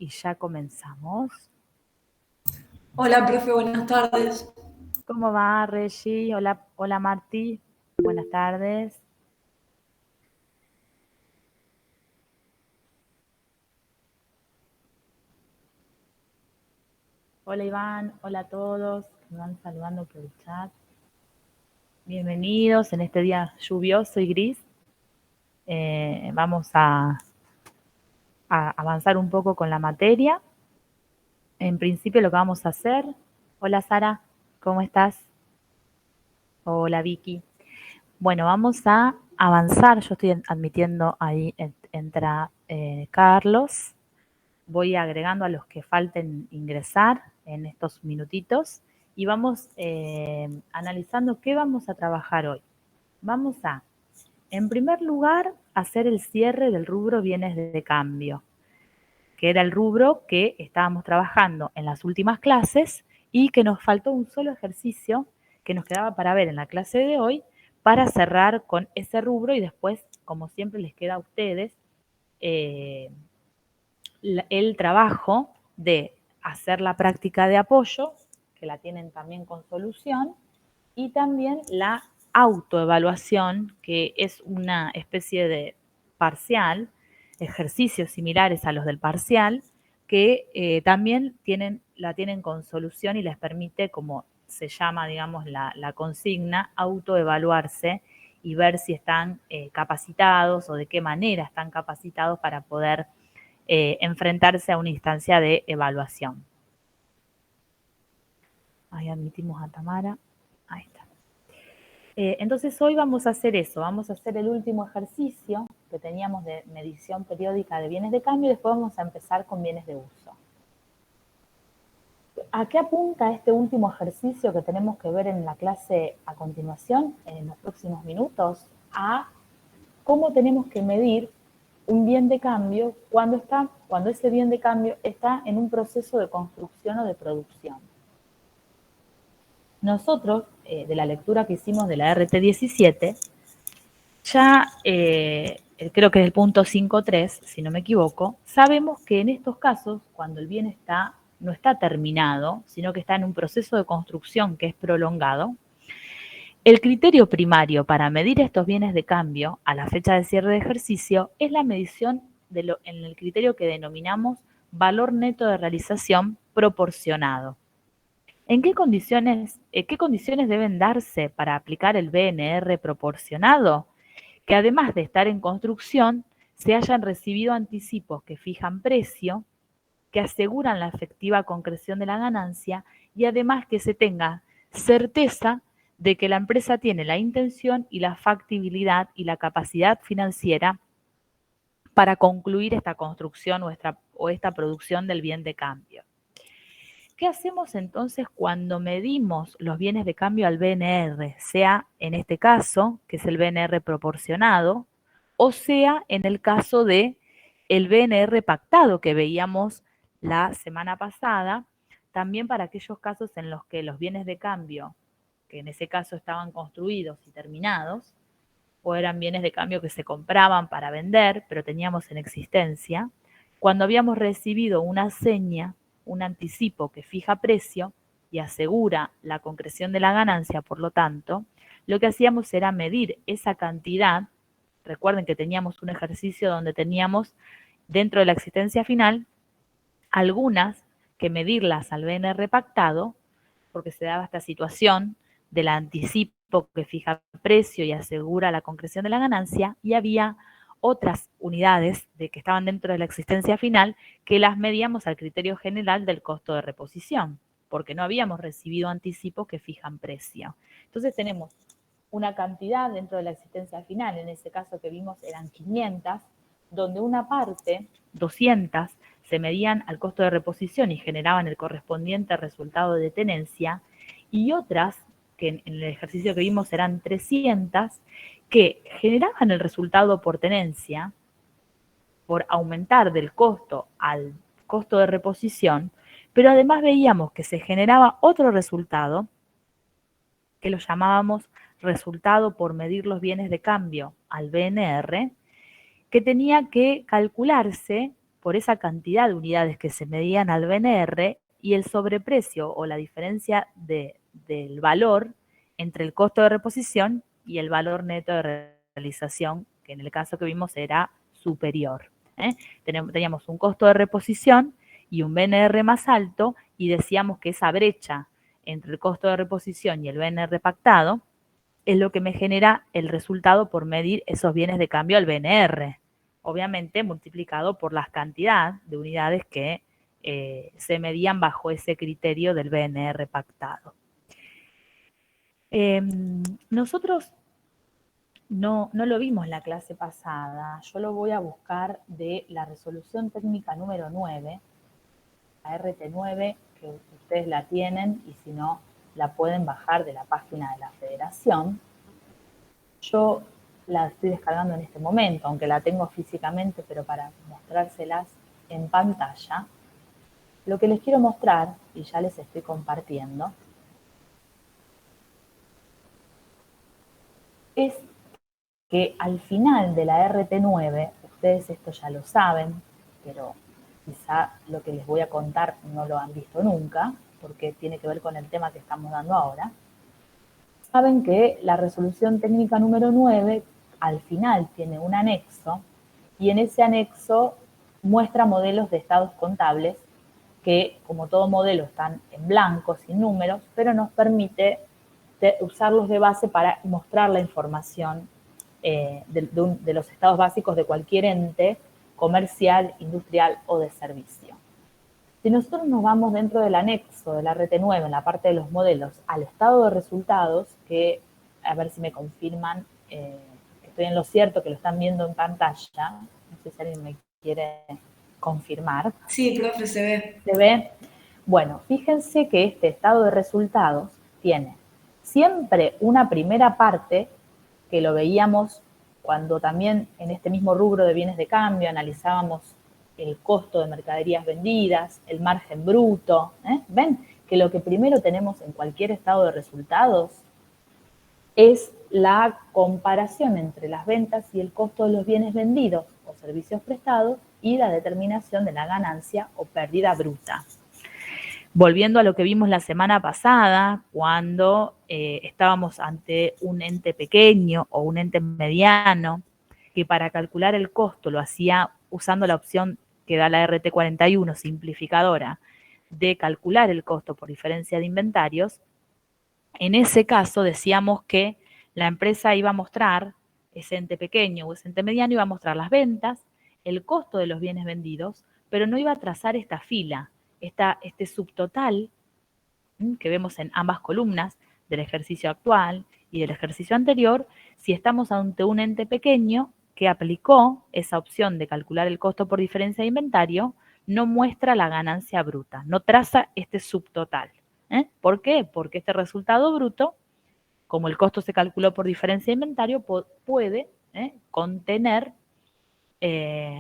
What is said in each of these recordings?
y ya comenzamos. Hola, profe, buenas tardes. ¿Cómo va, Reggie? Hola, hola, Martí. Buenas tardes. Hola, Iván. Hola a todos. Me van saludando por el chat. Bienvenidos en este día lluvioso y gris. Vamos a avanzar un poco con la materia. En principio lo que vamos a hacer... Hola, Sara. ¿Cómo estás? Hola, Vicky. Bueno, vamos a avanzar. Yo estoy admitiendo ahí, entra Carlos. Voy agregando a los que falten ingresar en estos minutitos y vamos analizando qué vamos a trabajar hoy. Vamos a, en primer lugar, hacer el cierre del rubro bienes de cambio, que era el rubro que estábamos trabajando en las últimas clases y que nos faltó un solo ejercicio que nos quedaba para ver en la clase de hoy para cerrar con ese rubro y después, como siempre les queda a ustedes, el trabajo de hacer la práctica de apoyo, que la tienen también con solución, y también la autoevaluación, que es una especie de parcial, ejercicios similares a los del parcial, que también la tienen con solución y les permite, como se llama, digamos, la consigna, autoevaluarse y ver si están capacitados o de qué manera están capacitados para poder enfrentarse a una instancia de evaluación. Ahí admitimos a Tamara. Ahí está. Entonces hoy vamos a hacer eso, vamos a hacer el último ejercicio que teníamos de medición periódica de bienes de cambio y después vamos a empezar con bienes de uso. ¿A qué apunta este último ejercicio que tenemos que ver en la clase a continuación, en los próximos minutos? A cómo tenemos que medir un bien de cambio cuando ese bien de cambio está en un proceso de construcción o de producción. Nosotros, de la lectura que hicimos de la RT17, ya creo que es el punto 5.3, si no me equivoco, sabemos que en estos casos, cuando el bien no está terminado, sino que está en un proceso de construcción que es prolongado, el criterio primario para medir estos bienes de cambio a la fecha de cierre de ejercicio es la medición en el criterio que denominamos valor neto de realización proporcionado. ¿En qué condiciones deben darse para aplicar el BNR proporcionado? Que además de estar en construcción, se hayan recibido anticipos que fijan precio, que aseguran la efectiva concreción de la ganancia y además que se tenga certeza de que la empresa tiene la intención y la factibilidad y la capacidad financiera para concluir esta construcción o esta producción del bien de cambio. ¿Qué hacemos entonces cuando medimos los bienes de cambio al BNR? Sea en este caso, que es el BNR proporcionado, o sea en el caso de el BNR pactado que veíamos la semana pasada, también para aquellos casos en los que los bienes de cambio, que en ese caso estaban construidos y terminados, o eran bienes de cambio que se compraban para vender, pero teníamos en existencia, cuando habíamos recibido una seña, un anticipo que fija precio y asegura la concreción de la ganancia, por lo tanto, lo que hacíamos era medir esa cantidad. Recuerden que teníamos un ejercicio donde teníamos dentro de la existencia final algunas que medirlas al BNR pactado, porque se daba esta situación del anticipo que fija precio y asegura la concreción de la ganancia, y había otras unidades que estaban dentro de la existencia final que las medíamos al criterio general del costo de reposición, porque no habíamos recibido anticipos que fijan precio. Entonces tenemos una cantidad dentro de la existencia final, en ese caso que vimos eran 500, donde una parte, 200, se medían al costo de reposición y generaban el correspondiente resultado de tenencia, y otras, que en el ejercicio que vimos eran 300, que generaban el resultado por tenencia, por aumentar del costo al costo de reposición, pero además veíamos que se generaba otro resultado, que lo llamábamos resultado por medir los bienes de cambio al BNR, que tenía que calcularse por esa cantidad de unidades que se medían al BNR y el sobreprecio o la diferencia del valor entre el costo de reposición y el valor neto de realización, que en el caso que vimos era superior. Teníamos un costo de reposición y un BNR más alto y decíamos que esa brecha entre el costo de reposición y el BNR pactado es lo que me genera el resultado por medir esos bienes de cambio al BNR, obviamente multiplicado por la cantidad de unidades que se medían bajo ese criterio del BNR pactado. Nosotros no lo vimos la clase pasada, yo lo voy a buscar de la resolución técnica número 9, la RT9, que ustedes la tienen y si no, la pueden bajar de la página de la Federación. Yo la estoy descargando en este momento, aunque la tengo físicamente, pero para mostrárselas en pantalla. Lo que les quiero mostrar, y ya les estoy compartiendo, es que al final de la RT9, ustedes esto ya lo saben, pero quizá lo que les voy a contar no lo han visto nunca, porque tiene que ver con el tema que estamos dando ahora. Saben que la resolución técnica número 9 al final tiene un anexo y en ese anexo muestra modelos de estados contables que, como todo modelo, están en blanco, sin números, pero nos permite usarlos de base para mostrar la información de los estados básicos de cualquier ente comercial, industrial o de servicio. Si nosotros nos vamos dentro del anexo de la RT9, en la parte de los modelos, al estado de resultados, que a ver si me confirman que estoy en lo cierto, que lo están viendo en pantalla, no sé si alguien me quiere confirmar. Sí, profe, se ve. ¿Se ve? Bueno, fíjense que este estado de resultados tiene siempre una primera parte, que lo veíamos cuando también en este mismo rubro de bienes de cambio analizábamos el costo de mercaderías vendidas, el margen bruto. ¿Ven? Que lo que primero tenemos en cualquier estado de resultados es la comparación entre las ventas y el costo de los bienes vendidos o servicios prestados y la determinación de la ganancia o pérdida bruta. Volviendo a lo que vimos la semana pasada, cuando estábamos ante un ente pequeño o un ente mediano, que para calcular el costo lo hacía usando la opción que da la RT41 simplificadora de calcular el costo por diferencia de inventarios, en ese caso decíamos que la empresa iba a mostrar, ese ente pequeño o ese ente mediano iba a mostrar las ventas, el costo de los bienes vendidos, pero no iba a trazar esta fila, este subtotal que vemos en ambas columnas del ejercicio actual y del ejercicio anterior, si estamos ante un ente pequeño que aplicó esa opción de calcular el costo por diferencia de inventario, no muestra la ganancia bruta, no traza este subtotal. ¿Por qué? Porque este resultado bruto, como el costo se calculó por diferencia de inventario, puede contener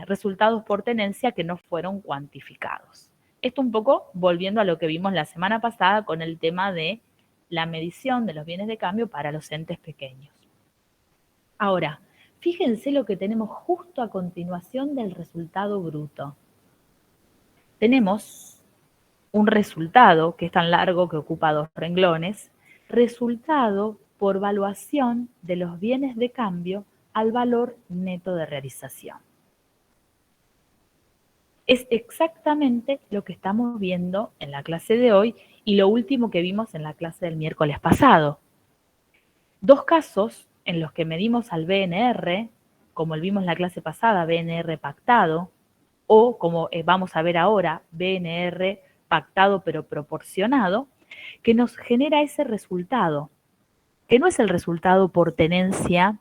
resultados por tenencia que no fueron cuantificados. Esto un poco volviendo a lo que vimos la semana pasada con el tema de la medición de los bienes de cambio para los entes pequeños. Ahora, fíjense lo que tenemos justo a continuación del resultado bruto. Tenemos un resultado que es tan largo que ocupa 2 renglones, resultado por valuación de los bienes de cambio al valor neto de realización. Es exactamente lo que estamos viendo en la clase de hoy y lo último que vimos en la clase del miércoles pasado. 2 casos en los que medimos al BNR, como vimos en la clase pasada, BNR pactado, o como vamos a ver ahora, BNR pactado pero proporcionado, que nos genera ese resultado, que no es el resultado por tenencia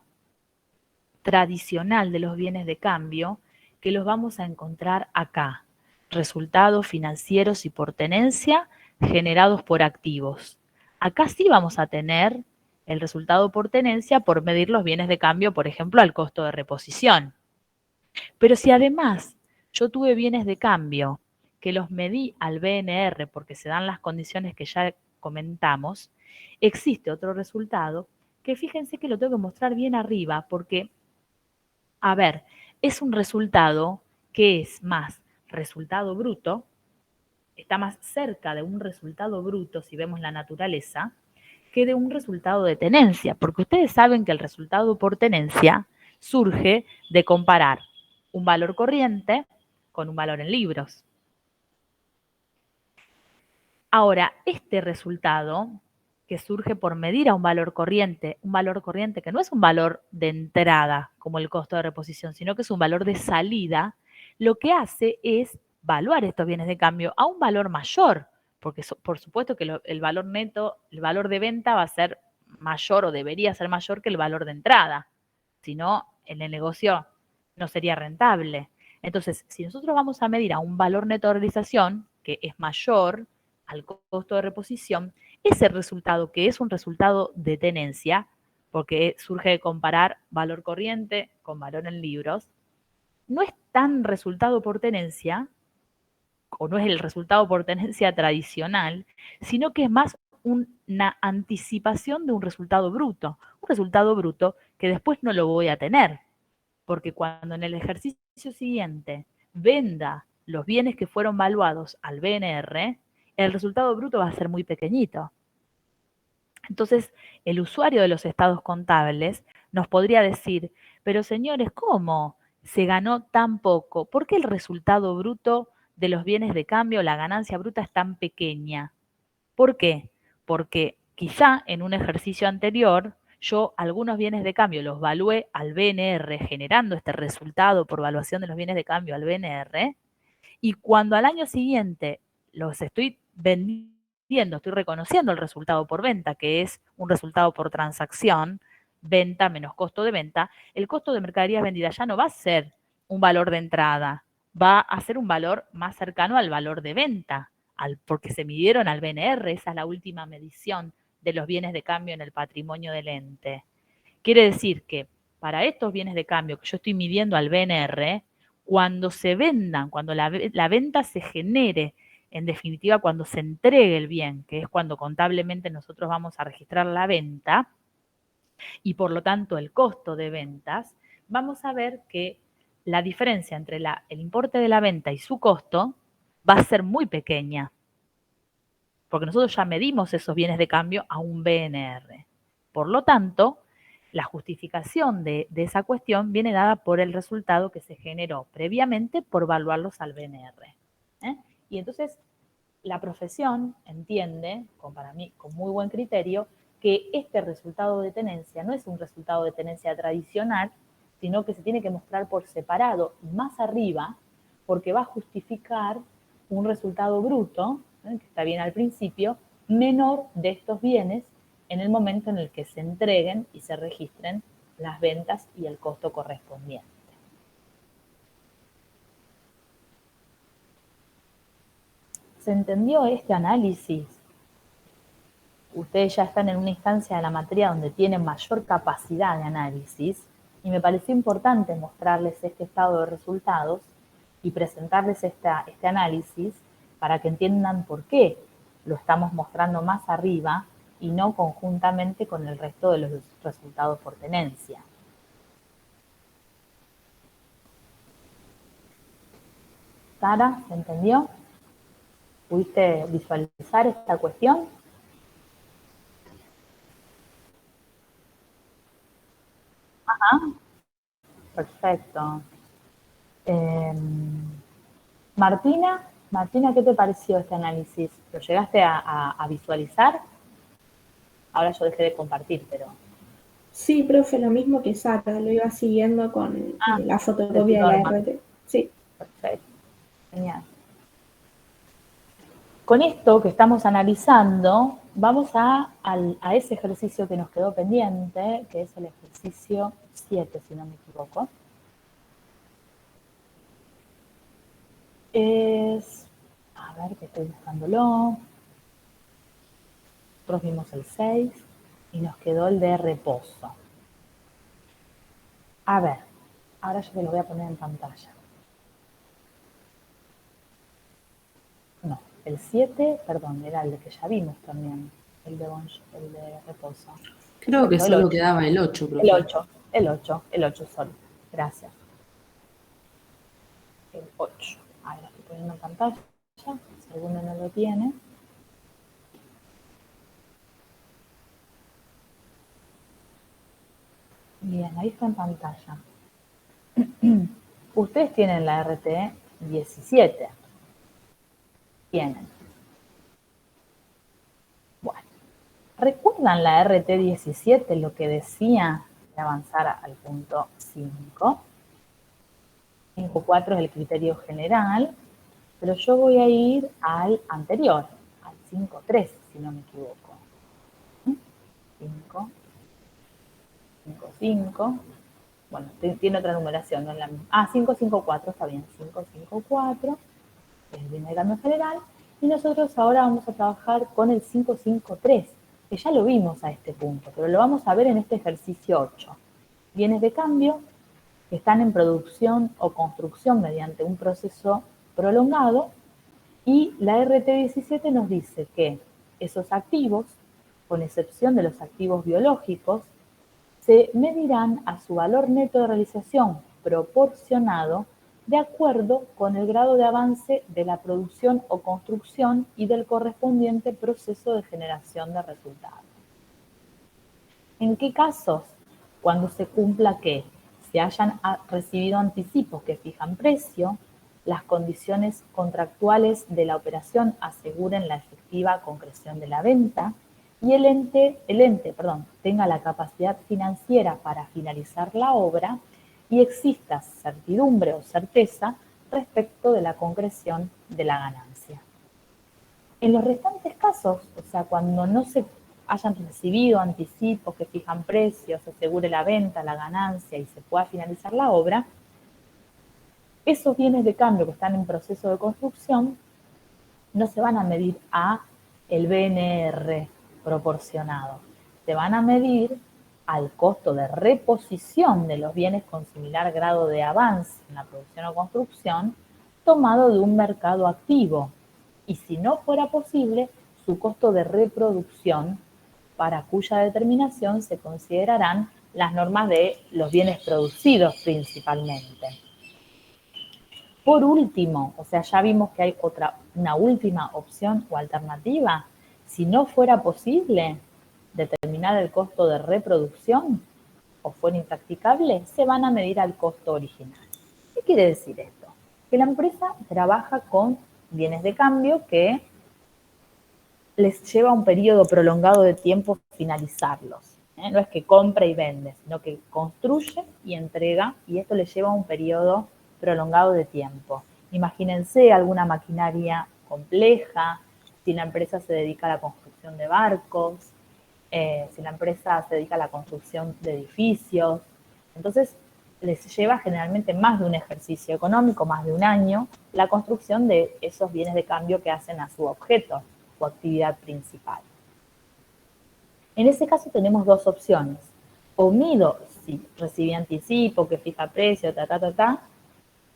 tradicional de los bienes de cambio, que los vamos a encontrar acá. Resultados financieros y por tenencia generados por activos. Acá sí vamos a tener el resultado por tenencia por medir los bienes de cambio, por ejemplo, al costo de reposición. Pero si además yo tuve bienes de cambio que los medí al BNR porque se dan las condiciones que ya comentamos, existe otro resultado que fíjense que lo tengo que mostrar bien arriba porque, a ver, es un resultado que es más resultado bruto, está más cerca de un resultado bruto, si vemos la naturaleza, que de un resultado de tenencia, porque ustedes saben que el resultado por tenencia surge de comparar un valor corriente con un valor en libros. Ahora, este resultado que surge por medir a un valor corriente que no es un valor de entrada como el costo de reposición, sino que es un valor de salida, lo que hace es valuar estos bienes de cambio a un valor mayor, porque por supuesto que el valor neto, el valor de venta va a ser mayor o debería ser mayor que el valor de entrada, si no, en el negocio no sería rentable. Entonces, si nosotros vamos a medir a un valor neto de realización que es mayor al costo de reposición, ese resultado, que es un resultado de tenencia, porque surge de comparar valor corriente con valor en libros, no es tan resultado por tenencia, o no es el resultado por tenencia tradicional, sino que es más una anticipación de un resultado bruto que después no lo voy a tener, porque cuando en el ejercicio siguiente venda los bienes que fueron valuados al BNR, el resultado bruto va a ser muy pequeñito. Entonces, el usuario de los estados contables nos podría decir, pero señores, ¿cómo se ganó tan poco? ¿Por qué el resultado bruto de los bienes de cambio, la ganancia bruta es tan pequeña? ¿Por qué? Porque quizá en un ejercicio anterior yo algunos bienes de cambio los valué al BNR, generando este resultado por valuación de los bienes de cambio al BNR, y cuando al año siguiente los estoy vendiendo, estoy reconociendo el resultado por venta, que es un resultado por transacción, venta menos costo de venta, el costo de mercaderías vendidas ya no va a ser un valor de entrada, va a ser un valor más cercano al valor de venta, porque se midieron al BNR, esa es la última medición de los bienes de cambio en el patrimonio del ente. Quiere decir que para estos bienes de cambio que yo estoy midiendo al BNR, cuando se vendan, cuando la venta se genere, en definitiva, cuando se entregue el bien, que es cuando contablemente nosotros vamos a registrar la venta, y por lo tanto el costo de ventas, vamos a ver que la diferencia entre el importe de la venta y su costo va a ser muy pequeña, porque nosotros ya medimos esos bienes de cambio a un BNR. Por lo tanto, la justificación de esa cuestión viene dada por el resultado que se generó previamente por evaluarlos al BNR. Y entonces la profesión entiende, para mí con muy buen criterio, que este resultado de tenencia no es un resultado de tenencia tradicional, sino que se tiene que mostrar por separado y más arriba, porque va a justificar un resultado bruto, que está bien al principio, menor de estos bienes en el momento en el que se entreguen y se registren las ventas y el costo correspondiente. ¿Se entendió este análisis? Ustedes ya están en una instancia de la materia donde tienen mayor capacidad de análisis y me pareció importante mostrarles este estado de resultados y presentarles este análisis para que entiendan por qué lo estamos mostrando más arriba y no conjuntamente con el resto de los resultados por tenencia. Sara, ¿se entendió? ¿Pudiste visualizar esta cuestión? Ajá, perfecto. Martina, ¿qué te pareció este análisis? ¿Lo llegaste a visualizar? Ahora yo dejé de compartir, pero... Sí, profe, lo mismo que Sara, lo iba siguiendo con la fotocopia de la RT. Sí. Perfecto, genial. Con esto que estamos analizando, vamos a ese ejercicio que nos quedó pendiente, que es el ejercicio 7, si no me equivoco. A ver, que estoy buscándolo. Nosotros vimos el 6 y nos quedó el de reposo. A ver, ahora yo te lo voy a poner en pantalla. No, el 7, perdón, era el de que ya vimos también, el de reposo. Creo que solo quedaba el 8, profe. El 8 solo. Gracias. El 8. Ahora estoy poniendo en pantalla, si alguno no lo tiene. Bien, ahí está en pantalla. Ustedes tienen la RT 17. Tienen. Bueno, ¿recuerdan la RT 17 lo que decía de avanzar al punto 5? 5.4 es el criterio general, pero yo voy a ir al anterior, al 5.3, si no me equivoco. 5, 5, bueno, tiene otra numeración, no es la misma. 5.5.4, está bien, 5.5.4, es el bien de cambio general, y nosotros ahora vamos a trabajar con el 5.5.3, que ya lo vimos a este punto, pero lo vamos a ver en este ejercicio 8. Bienes de cambio que están en producción o construcción mediante un proceso prolongado, y la RT17 nos dice que esos activos, con excepción de los activos biológicos, se medirán a su valor neto de realización proporcionado de acuerdo con el grado de avance de la producción o construcción y del correspondiente proceso de generación de resultados. ¿En qué casos? Cuando se cumpla que se hayan recibido anticipos que fijan precio, las condiciones contractuales de la operación aseguren la efectiva concreción de la venta y el ente tenga la capacidad financiera para finalizar la obra y exista certidumbre o certeza respecto de la concreción de la ganancia. En los restantes casos, o sea, cuando no se hayan recibido anticipos que fijan precios, se asegure la venta, la ganancia y se pueda finalizar la obra, esos bienes de cambio que están en proceso de construcción no se van a medir a el BNR proporcionado, se van a medir al costo de reposición de los bienes con similar grado de avance en la producción o construcción, tomado de un mercado activo, y si no fuera posible, su costo de reproducción, para cuya determinación se considerarán las normas de los bienes producidos principalmente. Por último, o sea, ya vimos que hay una última opción o alternativa. Si no fuera posible determinar el costo de reproducción o fuera impracticable, se van a medir al costo original. ¿Qué quiere decir esto? Que la empresa trabaja con bienes de cambio que les lleva un periodo prolongado de tiempo finalizarlos. No es que compra y vende, sino que construye y entrega, y esto les lleva un periodo prolongado de tiempo. Imagínense alguna maquinaria compleja, si la empresa se dedica a la construcción de barcos, si la empresa se dedica a la construcción de edificios. Entonces, les lleva generalmente más de un ejercicio económico, más de un año, la construcción de esos bienes de cambio que hacen a su objeto o actividad principal. En ese caso tenemos dos opciones. O mido si recibí anticipo, que fija precio,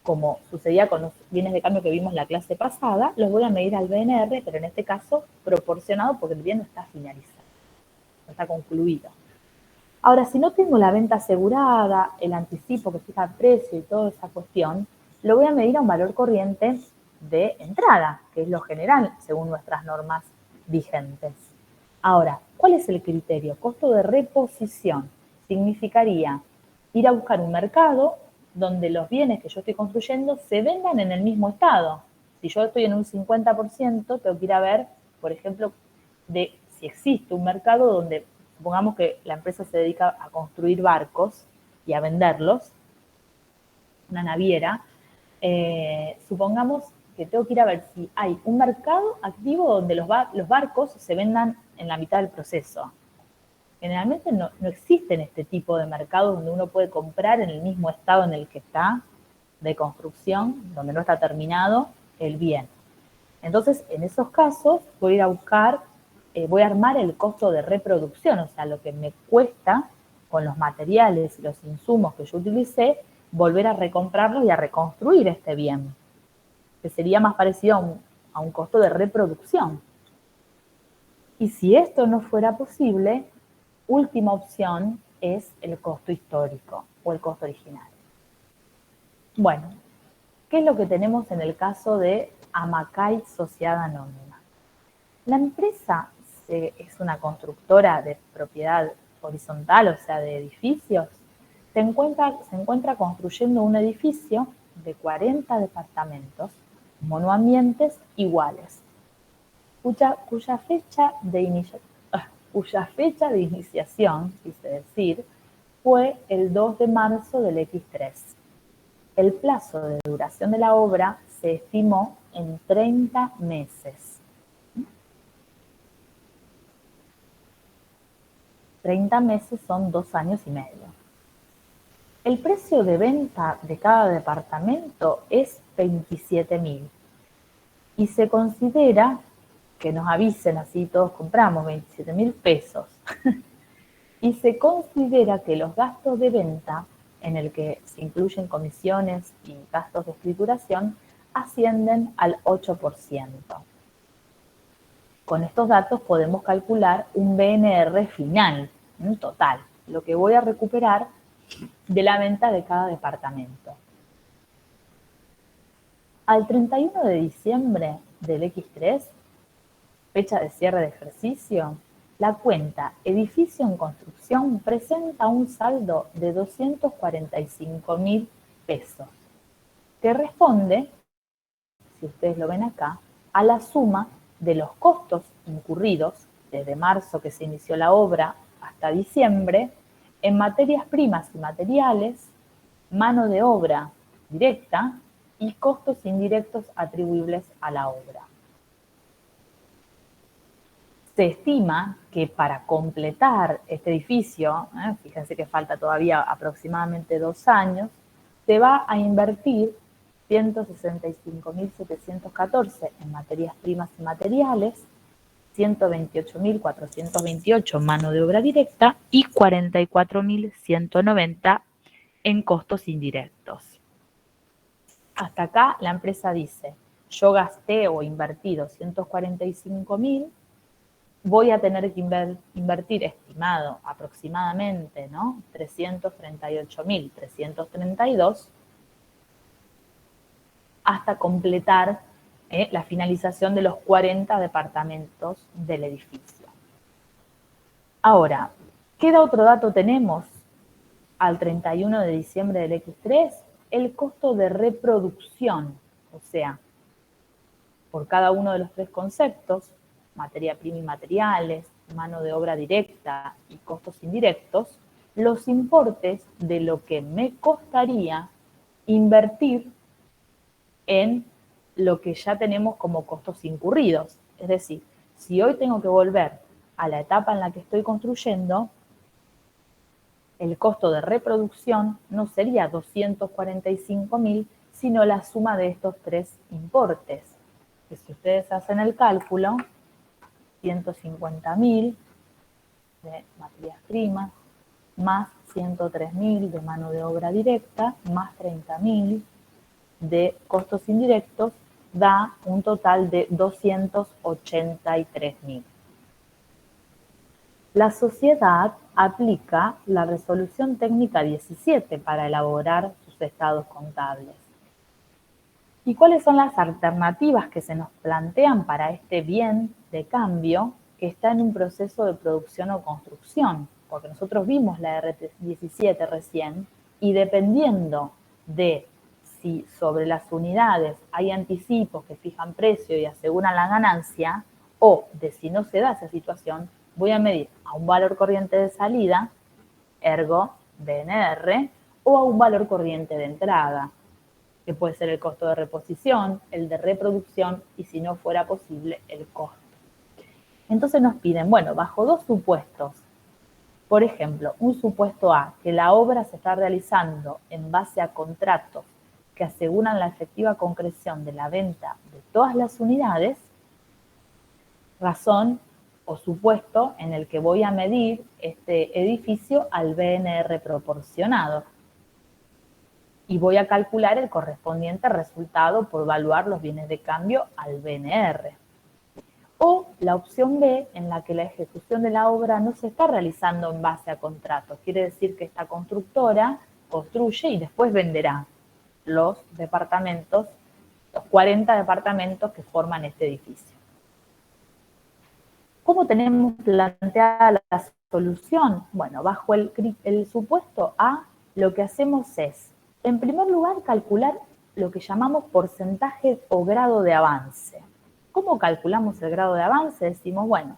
como sucedía con los bienes de cambio que vimos la clase pasada, los voy a medir al BNR, pero en este caso proporcionado porque el bien no está finalizado, no está concluido. Ahora, si no tengo la venta asegurada, el anticipo que fija el precio y toda esa cuestión, lo voy a medir a un valor corriente de entrada, que es lo general según nuestras normas vigentes. Ahora, ¿cuál es el criterio? Costo de reposición. Significaría ir a buscar un mercado donde los bienes que yo estoy construyendo se vendan en el mismo estado. Si yo estoy en un 50%, tengo que ir a ver, por ejemplo, de si existe un mercado donde, supongamos que la empresa se dedica a construir barcos y a venderlos, una naviera, supongamos que tengo que ir a ver si hay un mercado activo donde los barcos se vendan en la mitad del proceso. Generalmente no existen este tipo de mercados donde uno puede comprar en el mismo estado en el que está de construcción, donde no está terminado el bien. Entonces, en esos casos, voy a ir a buscar, voy a armar el costo de reproducción, o sea, lo que me cuesta con los materiales y los insumos que yo utilicé, volver a recomprarlos y a reconstruir este bien, que sería más parecido a un costo de reproducción. Y si esto no fuera posible, última opción es el costo histórico o el costo original. Bueno, ¿Qué es lo que tenemos en el caso de Amacay Sociedad Anónima? La empresa es una constructora de propiedad horizontal, o sea, de edificios. Se encuentra construyendo un edificio de 40 departamentos monoambientes iguales, cuya fecha de iniciación, quise decir, fue el 2 de marzo del X3. El plazo de duración de la obra se estimó en 30 meses. 30 meses son 2 años y medio. El precio de venta de cada departamento es 27.000. Y se considera, que nos avisen así todos compramos, 27.000 pesos. Y se considera que los gastos de venta, en el que se incluyen comisiones y gastos de escrituración, ascienden al 8%. Con estos datos podemos calcular un BNR final, un total, lo que voy a recuperar de la venta de cada departamento. Al 31 de diciembre del X3, fecha de cierre de ejercicio, la cuenta edificio en construcción presenta un saldo de 245.000 pesos, que responde, si ustedes lo ven acá, a la suma de los costos incurridos desde marzo que se inició la obra hasta diciembre en materias primas y materiales, mano de obra directa y costos indirectos atribuibles a la obra. Se estima que para completar este edificio, fíjense que falta todavía aproximadamente 2 años, se va a invertir 165.714 en materias primas y materiales, 128.428 mano de obra directa y 44.190 en costos indirectos. Hasta acá la empresa dice, yo gasté o invertí 245.000, voy a tener que invertir, estimado aproximadamente, ¿no? 338.332 hasta completar la finalización de los 40 departamentos del edificio. Ahora, ¿qué otro dato tenemos al 31 de diciembre del X3? El costo de reproducción, o sea, por cada uno de los 3 conceptos, materia prima y materiales, mano de obra directa y costos indirectos, los importes de lo que me costaría invertir en lo que ya tenemos como costos incurridos. Es decir, si hoy tengo que volver a la etapa en la que estoy construyendo, el costo de reproducción no sería 245.000, sino la suma de estos 3 importes. Que si ustedes hacen el cálculo, 150.000 de materias primas, más 103.000 de mano de obra directa, más 30.000 de costos indirectos, da un total de 283.000. La sociedad aplica la resolución técnica 17 para elaborar sus estados contables. ¿Y cuáles son las alternativas que se nos plantean para este bien de cambio que está en un proceso de producción o construcción? Porque nosotros vimos la RT17 recién y dependiendo de si sobre las unidades hay anticipos que fijan precio y aseguran la ganancia, o de si no se da esa situación, voy a medir a un valor corriente de salida, ergo BNR, o a un valor corriente de entrada, que puede ser el costo de reposición, el de reproducción y si no fuera posible, el costo. Entonces nos piden, bueno, bajo 2 supuestos. Por ejemplo, un supuesto A, que la obra se está realizando en base a contratos que aseguran la efectiva concreción de la venta de todas las unidades, razón o supuesto en el que voy a medir este edificio al BNR proporcionado. Y voy a calcular el correspondiente resultado por evaluar los bienes de cambio al BNR. O la opción B, en la que la ejecución de la obra no se está realizando en base a contratos. Quiere decir que esta constructora construye y después venderá. los departamentos, los 40 departamentos que forman este edificio. ¿Cómo tenemos planteada la solución? Bueno, bajo el supuesto A, lo que hacemos es, en primer lugar, calcular lo que llamamos porcentaje o grado de avance. ¿Cómo calculamos el grado de avance? Decimos, bueno,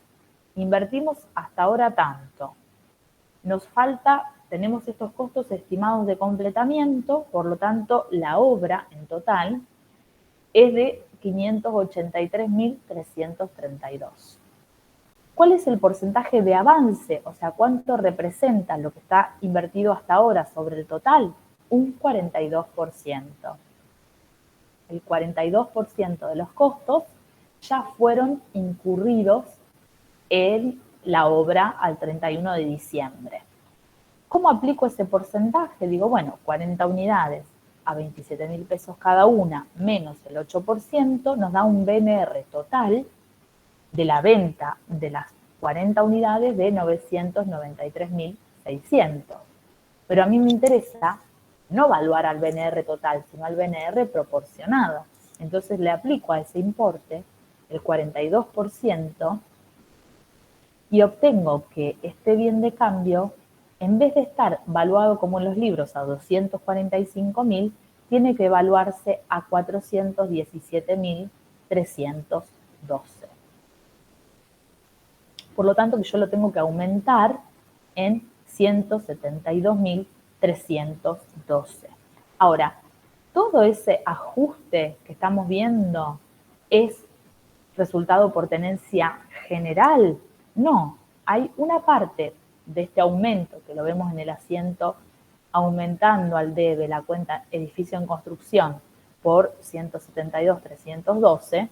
invertimos hasta ahora tanto. Nos falta, tenemos estos costos estimados de completamiento, por lo tanto, la obra en total es de 583.332. ¿Cuál es el porcentaje de avance? O sea, ¿cuánto representa lo que está invertido hasta ahora sobre el total? Un 42%. El 42% de los costos ya fueron incurridos en la obra al 31 de diciembre. ¿Cómo aplico ese porcentaje? Digo, bueno, 40 unidades a 27.000 pesos cada una, menos el 8%, nos da un BNR total de la venta de las 40 unidades de 993.600. Pero a mí me interesa no evaluar al BNR total, sino al BNR proporcionado. Entonces le aplico a ese importe el 42% y obtengo que este bien de cambio, en vez de estar valuado como en los libros a 245.000, tiene que evaluarse a 417.312. Por lo tanto, yo lo tengo que aumentar en 172.312. Ahora, todo ese ajuste que estamos viendo es resultado por tenencia general. No, hay una parte de este aumento que lo vemos en el asiento aumentando al debe la cuenta edificio en construcción por 172.312.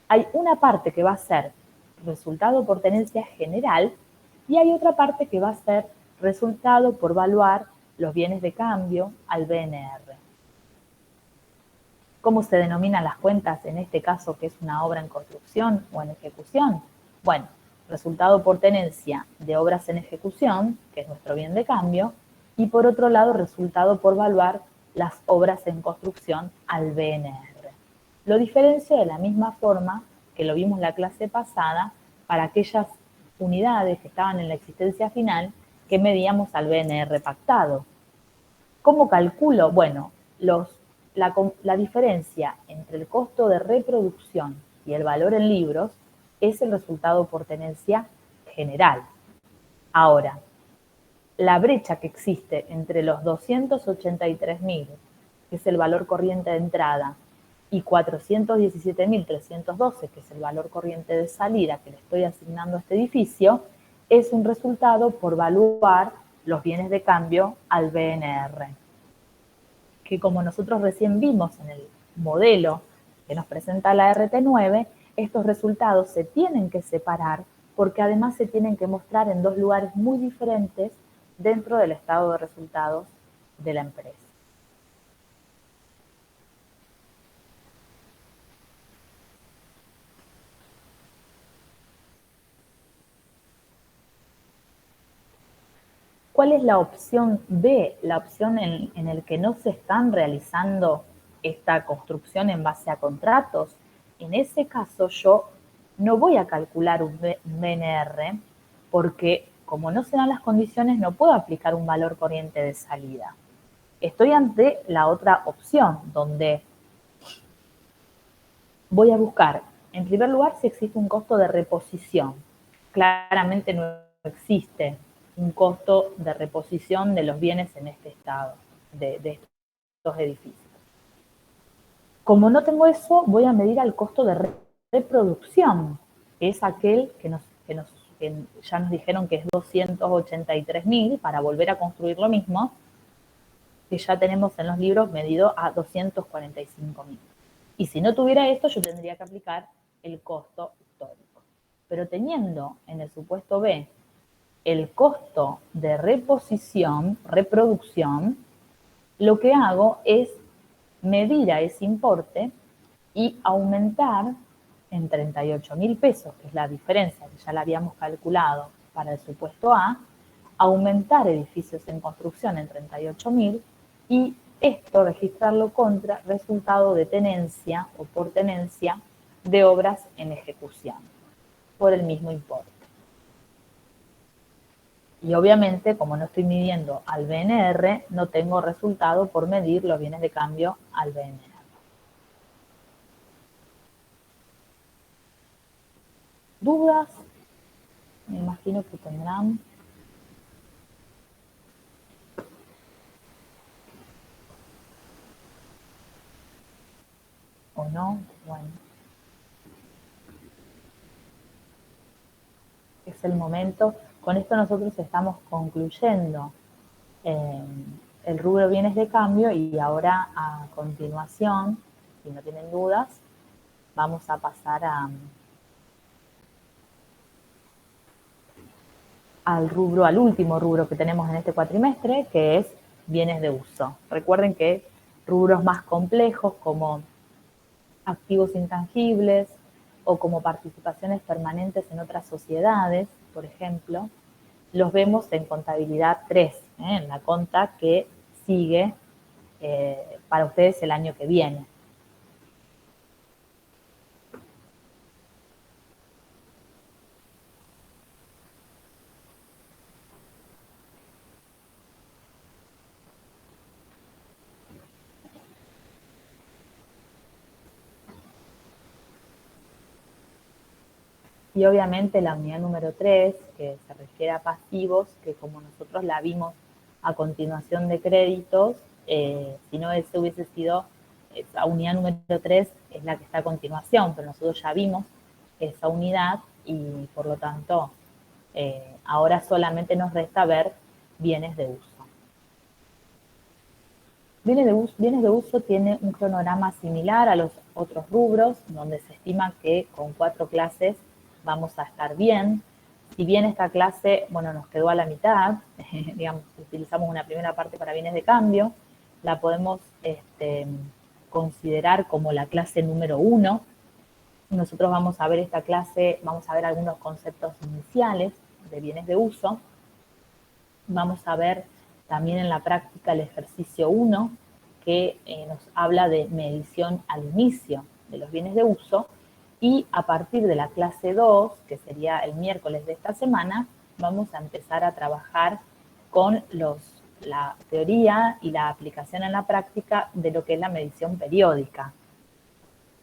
Hay una parte que va a ser resultado por tenencia general y hay otra parte que va a ser resultado por valuar los bienes de cambio al BNR. ¿Cómo se denominan las cuentas en este caso que es una obra en construcción o en ejecución? Bueno, resultado por tenencia de obras en ejecución, que es nuestro bien de cambio, y por otro lado resultado por valuar las obras en construcción al BNR. Lo diferencio de la misma forma que lo vimos en la clase pasada para aquellas unidades que estaban en la existencia final que medíamos al BNR pactado. ¿Cómo calculo? Bueno, la diferencia entre el costo de reproducción y el valor en libros es el resultado por tenencia general. Ahora, la brecha que existe entre los 283.000, que es el valor corriente de entrada, y 417.312, que es el valor corriente de salida que le estoy asignando a este edificio, es un resultado por valuar los bienes de cambio al BNR. Que como nosotros recién vimos en el modelo que nos presenta la RT9, estos resultados se tienen que separar porque además se tienen que mostrar en dos lugares muy diferentes dentro del estado de resultados de la empresa. ¿Cuál es la opción B? La opción en la que no se están realizando esta construcción en base a contratos. En ese caso yo no voy a calcular un BNR porque como no se dan las condiciones no puedo aplicar un valor corriente de salida. Estoy ante la otra opción donde voy a buscar, en primer lugar, si existe un costo de reposición. Claramente no existe un costo de reposición de los bienes en este estado, de estos edificios. Como no tengo eso, voy a medir al costo de reproducción, que es aquel que ya nos dijeron que es 283.000 para volver a construir lo mismo, que ya tenemos en los libros medido a 245.000. Y si no tuviera esto, yo tendría que aplicar el costo histórico. Pero teniendo en el supuesto B el costo de reproducción, lo que hago es medir a ese importe y aumentar en 38.000 pesos, que es la diferencia que ya la habíamos calculado para el supuesto A, aumentar edificios en construcción en 38.000 y esto registrarlo contra resultado de tenencia o por tenencia de obras en ejecución, por el mismo importe. Y obviamente, como no estoy midiendo al BNR, no tengo resultado por medir los bienes de cambio al BNR. ¿Dudas? Me imagino que tendrán. ¿O no? Bueno. Es el momento. Con esto nosotros estamos concluyendo el rubro bienes de cambio y ahora a continuación, si no tienen dudas, vamos a pasar al último rubro que tenemos en este cuatrimestre, que es bienes de uso. Recuerden que rubros más complejos como activos intangibles o como participaciones permanentes en otras sociedades, por ejemplo, los vemos en contabilidad 3, en la conta que sigue para ustedes el año que viene. Y obviamente la unidad número 3, que se refiere a pasivos, que como nosotros la vimos a continuación de créditos, si no ese hubiese sido, esa unidad número 3 es la que está a continuación, pero nosotros ya vimos esa unidad y por lo tanto ahora solamente nos resta ver bienes de uso. Bienes de uso tiene un cronograma similar a los otros rubros, donde se estima que con 4 clases vamos a estar bien. Si bien esta clase, bueno, nos quedó a la mitad, digamos, utilizamos una primera parte para bienes de cambio, la podemos considerar como la clase número 1. Nosotros vamos a ver esta clase, vamos a ver algunos conceptos iniciales de bienes de uso. Vamos a ver también en la práctica el ejercicio 1, que nos habla de medición al inicio de los bienes de uso, y a partir de la clase 2, que sería el miércoles de esta semana, vamos a empezar a trabajar con la teoría y la aplicación en la práctica de lo que es la medición periódica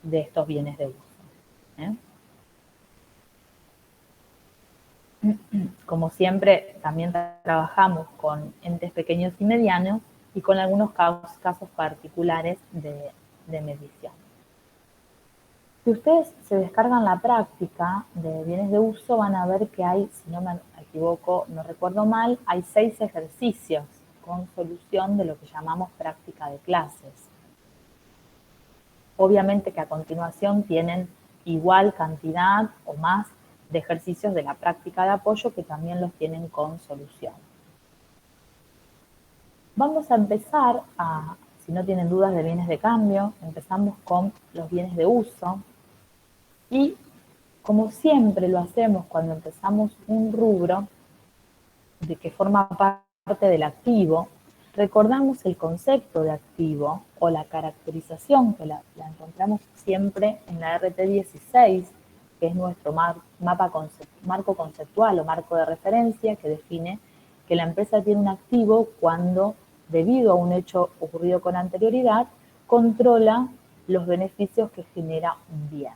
de estos bienes de uso. Como siempre, también trabajamos con entes pequeños y medianos y con algunos casos particulares de medición. Si ustedes se descargan la práctica de bienes de uso, van a ver que hay, si no me equivoco, no recuerdo mal, hay 6 ejercicios con solución de lo que llamamos práctica de clases. Obviamente que a continuación tienen igual cantidad o más de ejercicios de la práctica de apoyo que también los tienen con solución. Vamos a empezar si no tienen dudas de bienes de cambio, empezamos con los bienes de uso. Y como siempre lo hacemos cuando empezamos un rubro de que forma parte del activo, recordamos el concepto de activo o la caracterización que la encontramos siempre en la RT16, que es nuestro marco conceptual o marco de referencia que define que la empresa tiene un activo cuando, debido a un hecho ocurrido con anterioridad, controla los beneficios que genera un bien.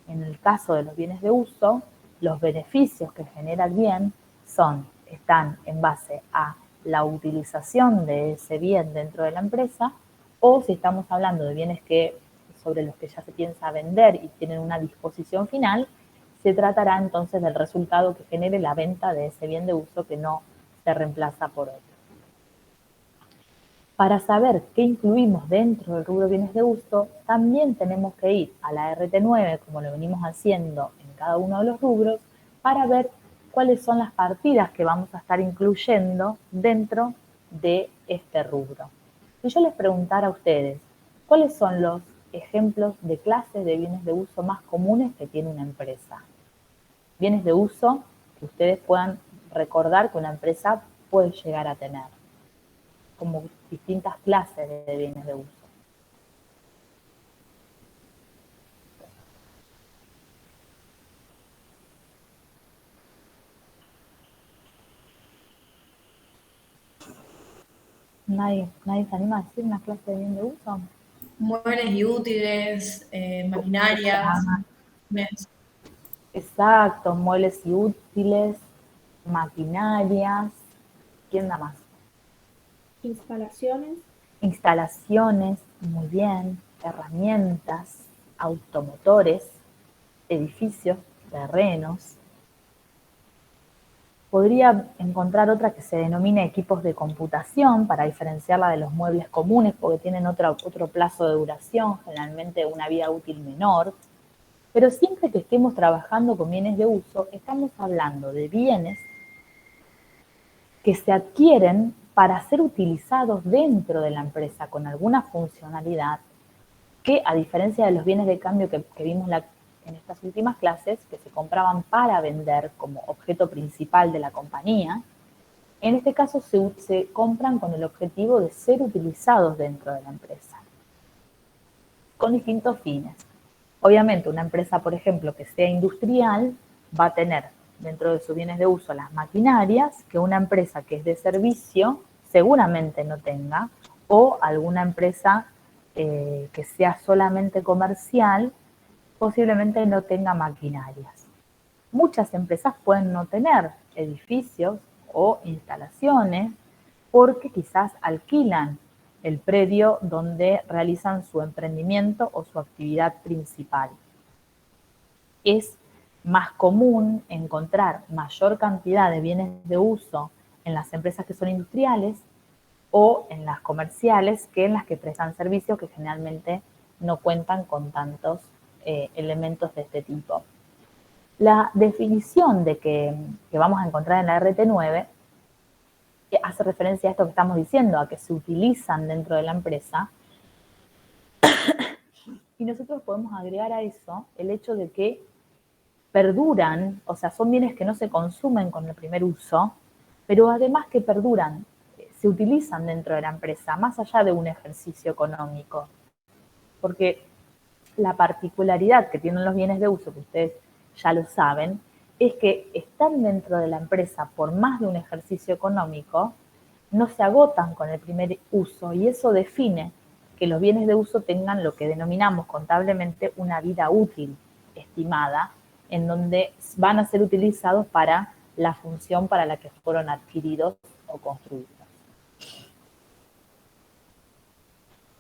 En el caso de los bienes de uso, los beneficios que genera el bien están en base a la utilización de ese bien dentro de la empresa, o si estamos hablando de bienes sobre los que ya se piensa vender y tienen una disposición final, se tratará entonces del resultado que genere la venta de ese bien de uso que no se reemplaza por otro. Para saber qué incluimos dentro del rubro bienes de uso, también tenemos que ir a la RT9, como lo venimos haciendo en cada uno de los rubros, para ver cuáles son las partidas que vamos a estar incluyendo dentro de este rubro. Si yo les preguntara a ustedes, ¿cuáles son los ejemplos de clases de bienes de uso más comunes que tiene una empresa? Bienes de uso que ustedes puedan recordar que una empresa puede llegar a tener. Como distintas clases de bienes de uso. ¿Nadie se anima a decir una clase de bien de uso? Muebles y útiles, maquinarias. Exacto, muebles y útiles, maquinarias, ¿quién da más? Instalaciones. Instalaciones, muy bien, herramientas, automotores, edificios, terrenos. Podría encontrar otra que se denomine equipos de computación para diferenciarla de los muebles comunes porque tienen otro plazo de duración, generalmente una vida útil menor. Pero siempre que estemos trabajando con bienes de uso, estamos hablando de bienes que se adquieren para ser utilizados dentro de la empresa con alguna funcionalidad que, a diferencia de los bienes de cambio que vimos en estas últimas clases, que se compraban para vender como objeto principal de la compañía, en este caso se compran con el objetivo de ser utilizados dentro de la empresa, con distintos fines. Obviamente, una empresa, por ejemplo, que sea industrial, va a tener dentro de sus bienes de uso las maquinarias que una empresa que es de servicio seguramente no tenga, o alguna empresa que sea solamente comercial posiblemente no tenga maquinarias. Muchas empresas pueden no tener edificios o instalaciones porque quizás alquilan el predio donde realizan su emprendimiento o su actividad principal. Es más común encontrar mayor cantidad de bienes de uso en las empresas que son industriales o en las comerciales que en las que prestan servicios que generalmente no cuentan con tantos elementos de este tipo. La definición que vamos a encontrar en la RT9 hace referencia a esto que estamos diciendo, a que se utilizan dentro de la empresa, y nosotros podemos agregar a eso el hecho de que perduran, o sea, son bienes que no se consumen con el primer uso, pero además que perduran, se utilizan dentro de la empresa, más allá de un ejercicio económico. Porque la particularidad que tienen los bienes de uso, que ustedes ya lo saben, es que están dentro de la empresa por más de un ejercicio económico, no se agotan con el primer uso y eso define que los bienes de uso tengan lo que denominamos contablemente una vida útil estimada, en donde van a ser utilizados para la función para la que fueron adquiridos o construidos.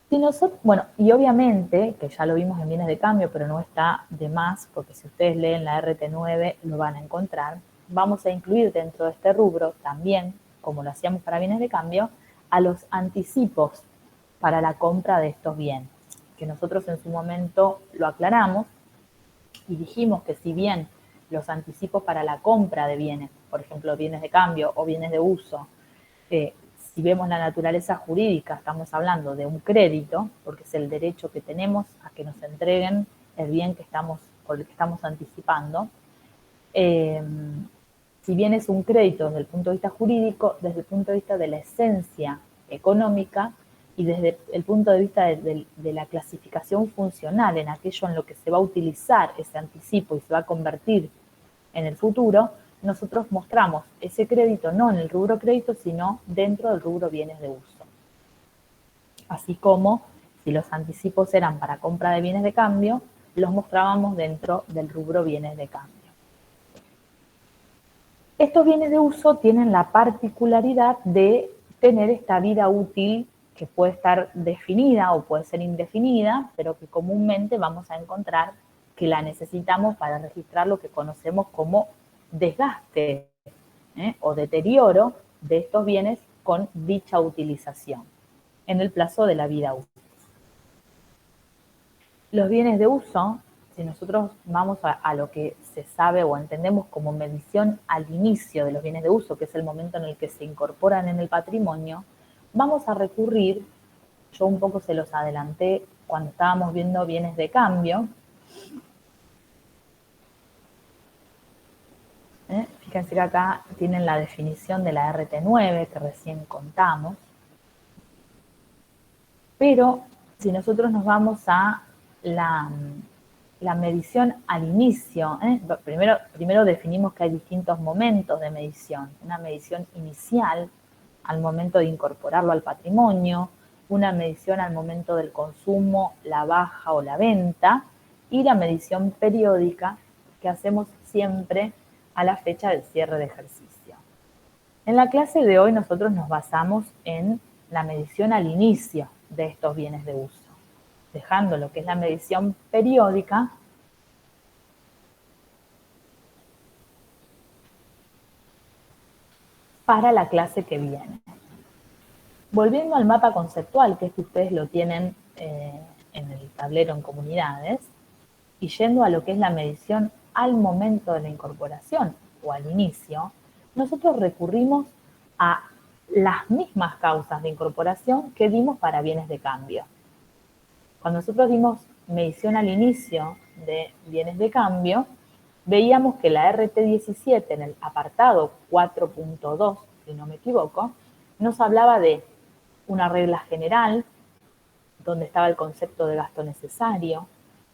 Si nosotros, bueno, y obviamente, que ya lo vimos en bienes de cambio, pero no está de más, porque si ustedes leen la RT9 lo van a encontrar, vamos a incluir dentro de este rubro también, como lo hacíamos para bienes de cambio, a los anticipos para la compra de estos bienes, que nosotros en su momento lo aclaramos y dijimos que si bien los anticipos para la compra de bienes, por ejemplo, bienes de cambio o bienes de uso, si vemos la naturaleza jurídica, estamos hablando de un crédito, porque es el derecho que tenemos a que nos entreguen el bien por el que estamos anticipando. Si bien es un crédito desde el punto de vista jurídico, desde el punto de vista de la esencia económica y desde el punto de vista de la clasificación funcional en aquello en lo que se va a utilizar ese anticipo y se va a convertir en el futuro, nosotros mostramos ese crédito no en el rubro crédito, sino dentro del rubro bienes de uso. Así como si los anticipos eran para compra de bienes de cambio, los mostrábamos dentro del rubro bienes de cambio. Estos bienes de uso tienen la particularidad de tener esta vida útil que puede estar definida o puede ser indefinida, pero que comúnmente vamos a encontrar que la necesitamos para registrar lo que conocemos como desgaste o deterioro de estos bienes con dicha utilización en el plazo de la vida útil. Los bienes de uso, si nosotros vamos a lo que se sabe o entendemos como medición al inicio de los bienes de uso, que es el momento en el que se incorporan en el patrimonio, vamos a recurrir, yo un poco se los adelanté cuando estábamos viendo bienes de cambio. Fíjense que acá tienen la definición de la RT9 que recién contamos. Pero si nosotros nos vamos a la medición al inicio, primero definimos que hay distintos momentos de medición. Una medición inicial al momento de incorporarlo al patrimonio, una medición al momento del consumo, la baja o la venta, y la medición periódica que hacemos siempre a la fecha del cierre de ejercicio. En la clase de hoy nosotros nos basamos en la medición al inicio de estos bienes de uso, dejando lo que es la medición periódica para la clase que viene. Volviendo al mapa conceptual, que es que ustedes lo tienen en el tablero en comunidades, y yendo a lo que es la medición al momento de la incorporación o al inicio, nosotros recurrimos a las mismas causas de incorporación que dimos para bienes de cambio. Cuando nosotros dimos medición al inicio de bienes de cambio, veíamos que la RT17 en el apartado 4.2, si no me equivoco, nos hablaba de una regla general, donde estaba el concepto de gasto necesario,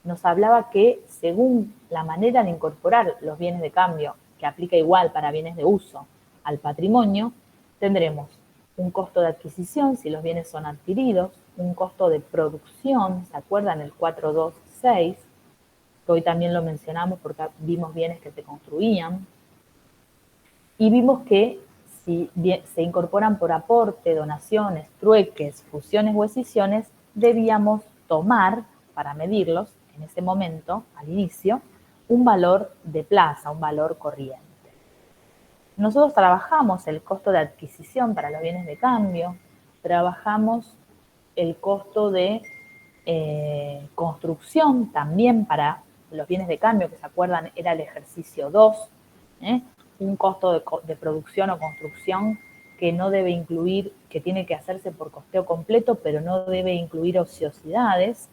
nos hablaba que según la manera de incorporar los bienes de cambio, que aplica igual para bienes de uso al patrimonio, tendremos un costo de adquisición si los bienes son adquiridos, un costo de producción, ¿se acuerdan? El 426, que hoy también lo mencionamos porque vimos bienes que se construían, y vimos que si se incorporan por aporte, donaciones, trueques, fusiones o escisiones, debíamos tomar, para medirlos, en ese momento, al inicio, un valor de plaza, un valor corriente. Nosotros trabajamos el costo de adquisición para los bienes de cambio, trabajamos el costo de construcción también para los bienes de cambio, que se acuerdan era el ejercicio 2, un costo de producción o construcción que no debe incluir, que tiene que hacerse por costeo completo, pero no debe incluir ociosidades.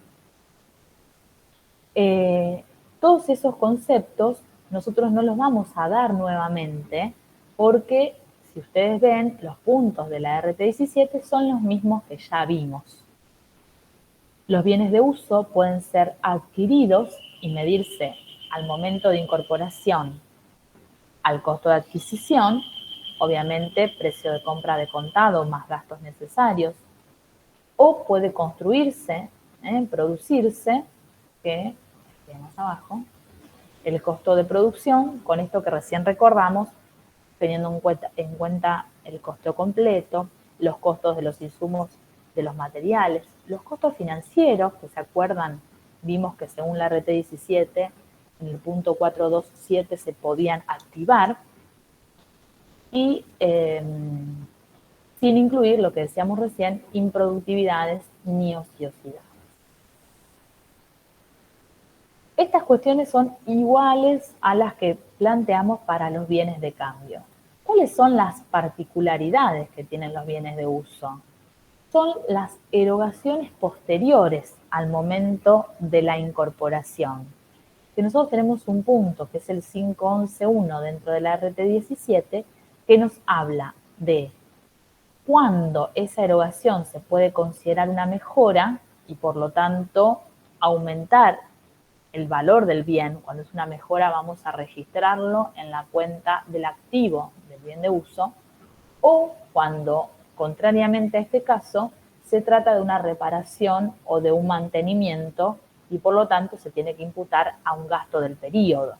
Todos esos conceptos nosotros no los vamos a dar nuevamente porque, si ustedes ven, los puntos de la RT17 son los mismos que ya vimos. Los bienes de uso pueden ser adquiridos y medirse al momento de incorporación al costo de adquisición, obviamente precio de compra de contado más gastos necesarios, o puede construirse, producirse, que más abajo, el costo de producción, con esto que recién recordamos, teniendo en cuenta el costo completo, los costos de los insumos de los materiales, los costos financieros, que se acuerdan, vimos que según la RT17, en el punto 427 se podían activar, y sin incluir lo que decíamos recién, improductividades ni ociosidades. Estas cuestiones son iguales a las que planteamos para los bienes de cambio. ¿Cuáles son las particularidades que tienen los bienes de uso? Son las erogaciones posteriores al momento de la incorporación. Que nosotros tenemos un punto, que es el 5.11.1 dentro de la RT17, que nos habla de cuándo esa erogación se puede considerar una mejora y por lo tanto aumentar el valor del bien. Cuando es una mejora vamos a registrarlo en la cuenta del activo del bien de uso, o cuando, contrariamente a este caso, se trata de una reparación o de un mantenimiento y por lo tanto se tiene que imputar a un gasto del periodo.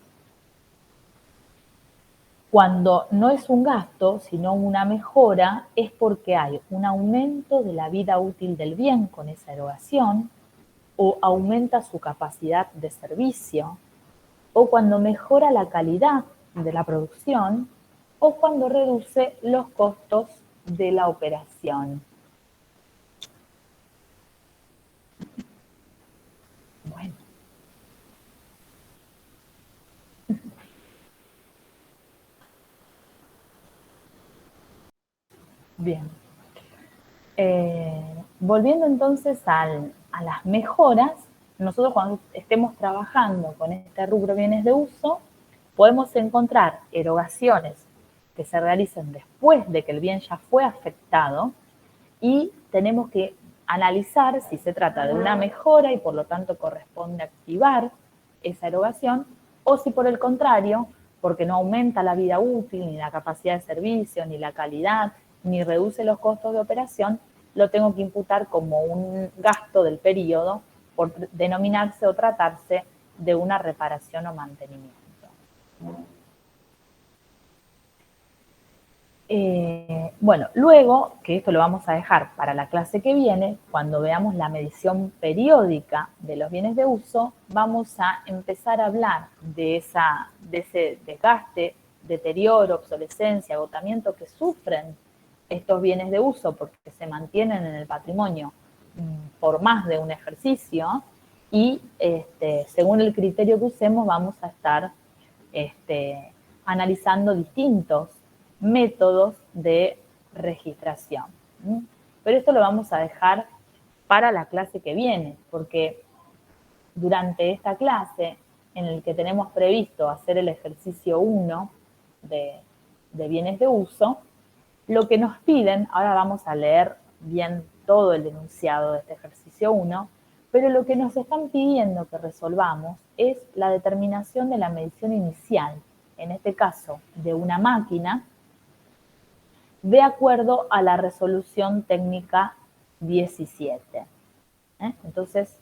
Cuando no es un gasto, sino una mejora, es porque hay un aumento de la vida útil del bien con esa erogación, o aumenta su capacidad de servicio, o cuando mejora la calidad de la producción, o cuando reduce los costos de la operación. Bueno. Bien. Volviendo entonces a las mejoras, nosotros cuando estemos trabajando con este rubro bienes de uso, podemos encontrar erogaciones que se realicen después de que el bien ya fue afectado y tenemos que analizar si se trata de una mejora y por lo tanto corresponde activar esa erogación, o si por el contrario, porque no aumenta la vida útil, ni la capacidad de servicio, ni la calidad, ni reduce los costos de operación, lo tengo que imputar como un gasto del periodo por denominarse o tratarse de una reparación o mantenimiento. Bueno, luego, que esto lo vamos a dejar para la clase que viene, cuando veamos la medición periódica de los bienes de uso, vamos a empezar a hablar de ese desgaste, deterioro, obsolescencia, agotamiento que sufren estos bienes de uso porque se mantienen en el patrimonio por más de un ejercicio y según el criterio que usemos vamos a estar analizando distintos métodos de registración. Pero esto lo vamos a dejar para la clase que viene, porque durante esta clase, en el que tenemos previsto hacer el ejercicio 1 de bienes de uso, lo que nos piden, ahora vamos a leer bien todo el enunciado de este ejercicio 1, pero lo que nos están pidiendo que resolvamos es la determinación de la medición inicial, en este caso de una máquina, de acuerdo a la resolución técnica 17. Entonces,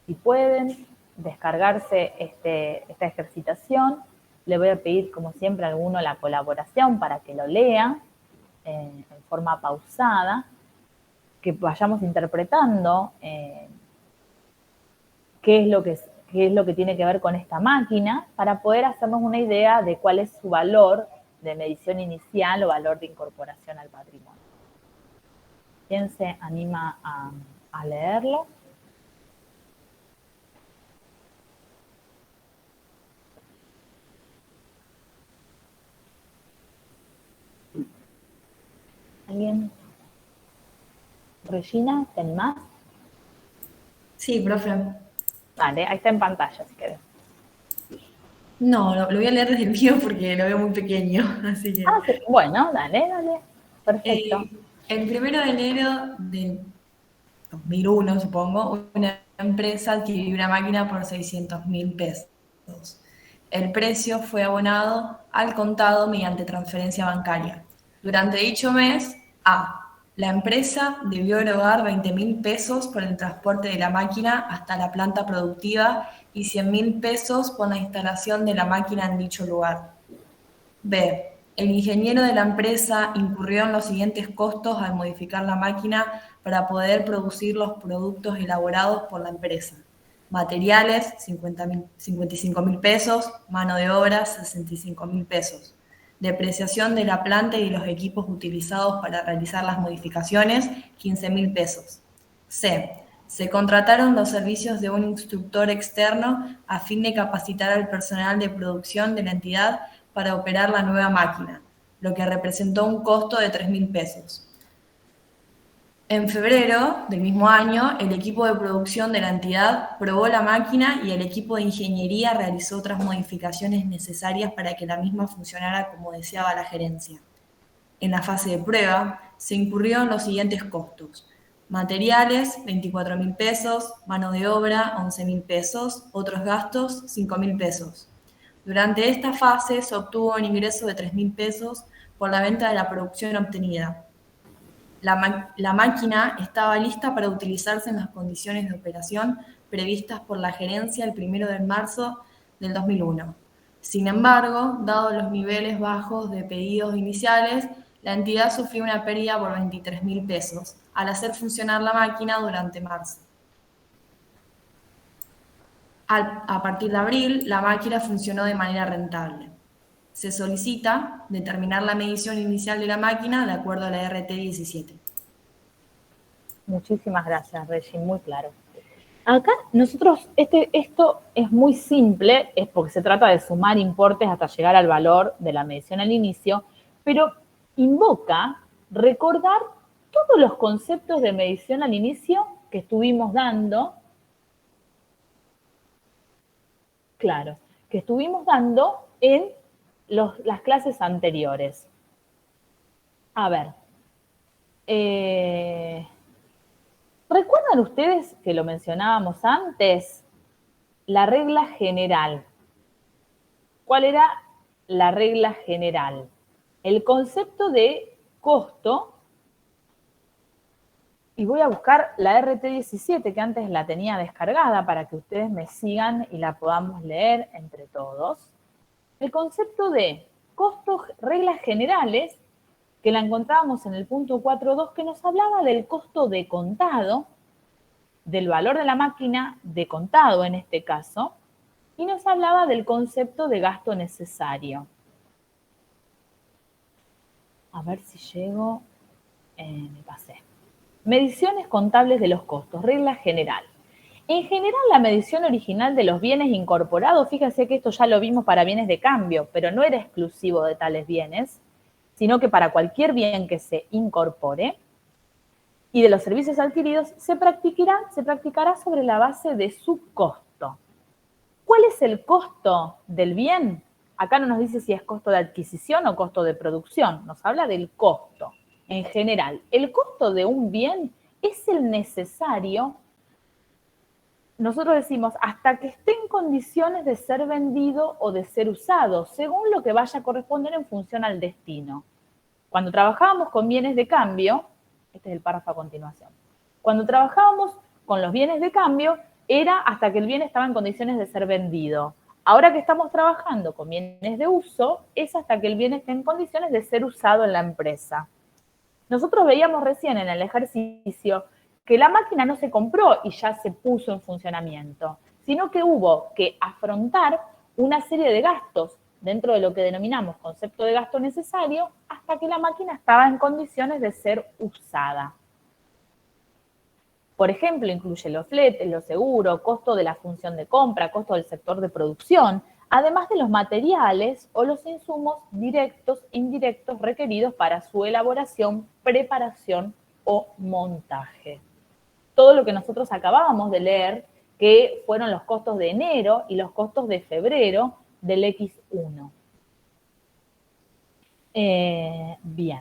si pueden descargarse esta ejercitación, le voy a pedir, como siempre, a alguno la colaboración para que lo lea en forma pausada, que vayamos interpretando qué es lo que tiene que ver con esta máquina para poder hacernos una idea de cuál es su valor de medición inicial o valor de incorporación al patrimonio. ¿Quién se anima a leerlo? ¿Alguien? Regina, ¿te animás? Sí, profe. Vale, ahí está en pantalla si querés. No, lo voy a leer desde el mío porque lo veo muy pequeño, así que... Sí. Bueno, dale. Perfecto. El 1 de enero del 2001, supongo, una empresa adquirió una máquina por 600.000 pesos. El precio fue abonado al contado mediante transferencia bancaria. Durante dicho mes, la empresa debió erogar 20.000 pesos por el transporte de la máquina hasta la planta productiva y 100.000 pesos por la instalación de la máquina en dicho lugar. B. El ingeniero de la empresa incurrió en los siguientes costos al modificar la máquina para poder producir los productos elaborados por la empresa. Materiales, 55.000 pesos. Mano de obra, 65.000 pesos. Depreciación de la planta y los equipos utilizados para realizar las modificaciones, 15.000 pesos. C. Se contrataron los servicios de un instructor externo a fin de capacitar al personal de producción de la entidad para operar la nueva máquina, lo que representó un costo de 3.000 pesos. En febrero del mismo año, el equipo de producción de la entidad probó la máquina y el equipo de ingeniería realizó otras modificaciones necesarias para que la misma funcionara como deseaba la gerencia. En la fase de prueba, se incurrió en los siguientes costos. Materiales, 24.000 pesos, mano de obra, 11.000 pesos, otros gastos, 5.000 pesos. Durante esta fase se obtuvo un ingreso de 3.000 pesos por la venta de la producción obtenida. La máquina estaba lista para utilizarse en las condiciones de operación previstas por la gerencia el 1 de marzo del 2001. Sin embargo, dados los niveles bajos de pedidos iniciales, la entidad sufrió una pérdida por 23.000 pesos al hacer funcionar la máquina durante marzo. A partir de abril, la máquina funcionó de manera rentable. Se solicita determinar la medición inicial de la máquina de acuerdo a la RT 17. Muchísimas gracias, Regi, muy claro. Acá nosotros, esto es muy simple, es porque se trata de sumar importes hasta llegar al valor de la medición al inicio, pero invoca recordar todos los conceptos de medición al inicio que estuvimos dando, claro, que estuvimos dando en las clases anteriores. A ver, ¿Recuerdan ustedes que lo mencionábamos antes? La regla general. ¿Cuál era la regla general? El concepto de costo, y voy a buscar la RT17 que antes la tenía descargada para que ustedes me sigan y la podamos leer entre todos. El concepto de costos, reglas generales, que la encontrábamos en el punto 4.2, que nos hablaba del costo de contado, del valor de la máquina de contado en este caso, y nos hablaba del concepto de gasto necesario. A ver si llego, me pasé. Mediciones contables de los costos, regla general. En general, la medición original de los bienes incorporados, fíjense que esto ya lo vimos para bienes de cambio, pero no era exclusivo de tales bienes, sino que para cualquier bien que se incorpore, y de los servicios adquiridos, se practicará sobre la base de su costo. ¿Cuál es el costo del bien? Acá no nos dice si es costo de adquisición o costo de producción, nos habla del costo. En general, el costo de un bien es el necesario, nosotros decimos, hasta que esté en condiciones de ser vendido o de ser usado, según lo que vaya a corresponder en función al destino. Cuando trabajábamos con bienes de cambio, este es el párrafo a continuación, cuando trabajábamos con los bienes de cambio, era hasta que el bien estaba en condiciones de ser vendido. Ahora que estamos trabajando con bienes de uso, es hasta que el bien esté en condiciones de ser usado en la empresa. Nosotros veíamos recién en el ejercicio que la máquina no se compró y ya se puso en funcionamiento, sino que hubo que afrontar una serie de gastos dentro de lo que denominamos concepto de gasto necesario hasta que la máquina estaba en condiciones de ser usada. Por ejemplo, incluye los fletes, los seguros, costo de la función de compra, costo del sector de producción, además de los materiales o los insumos directos e indirectos requeridos para su elaboración, preparación o montaje. Todo lo que nosotros acabábamos de leer, que fueron los costos de enero y los costos de febrero del X1. Bien.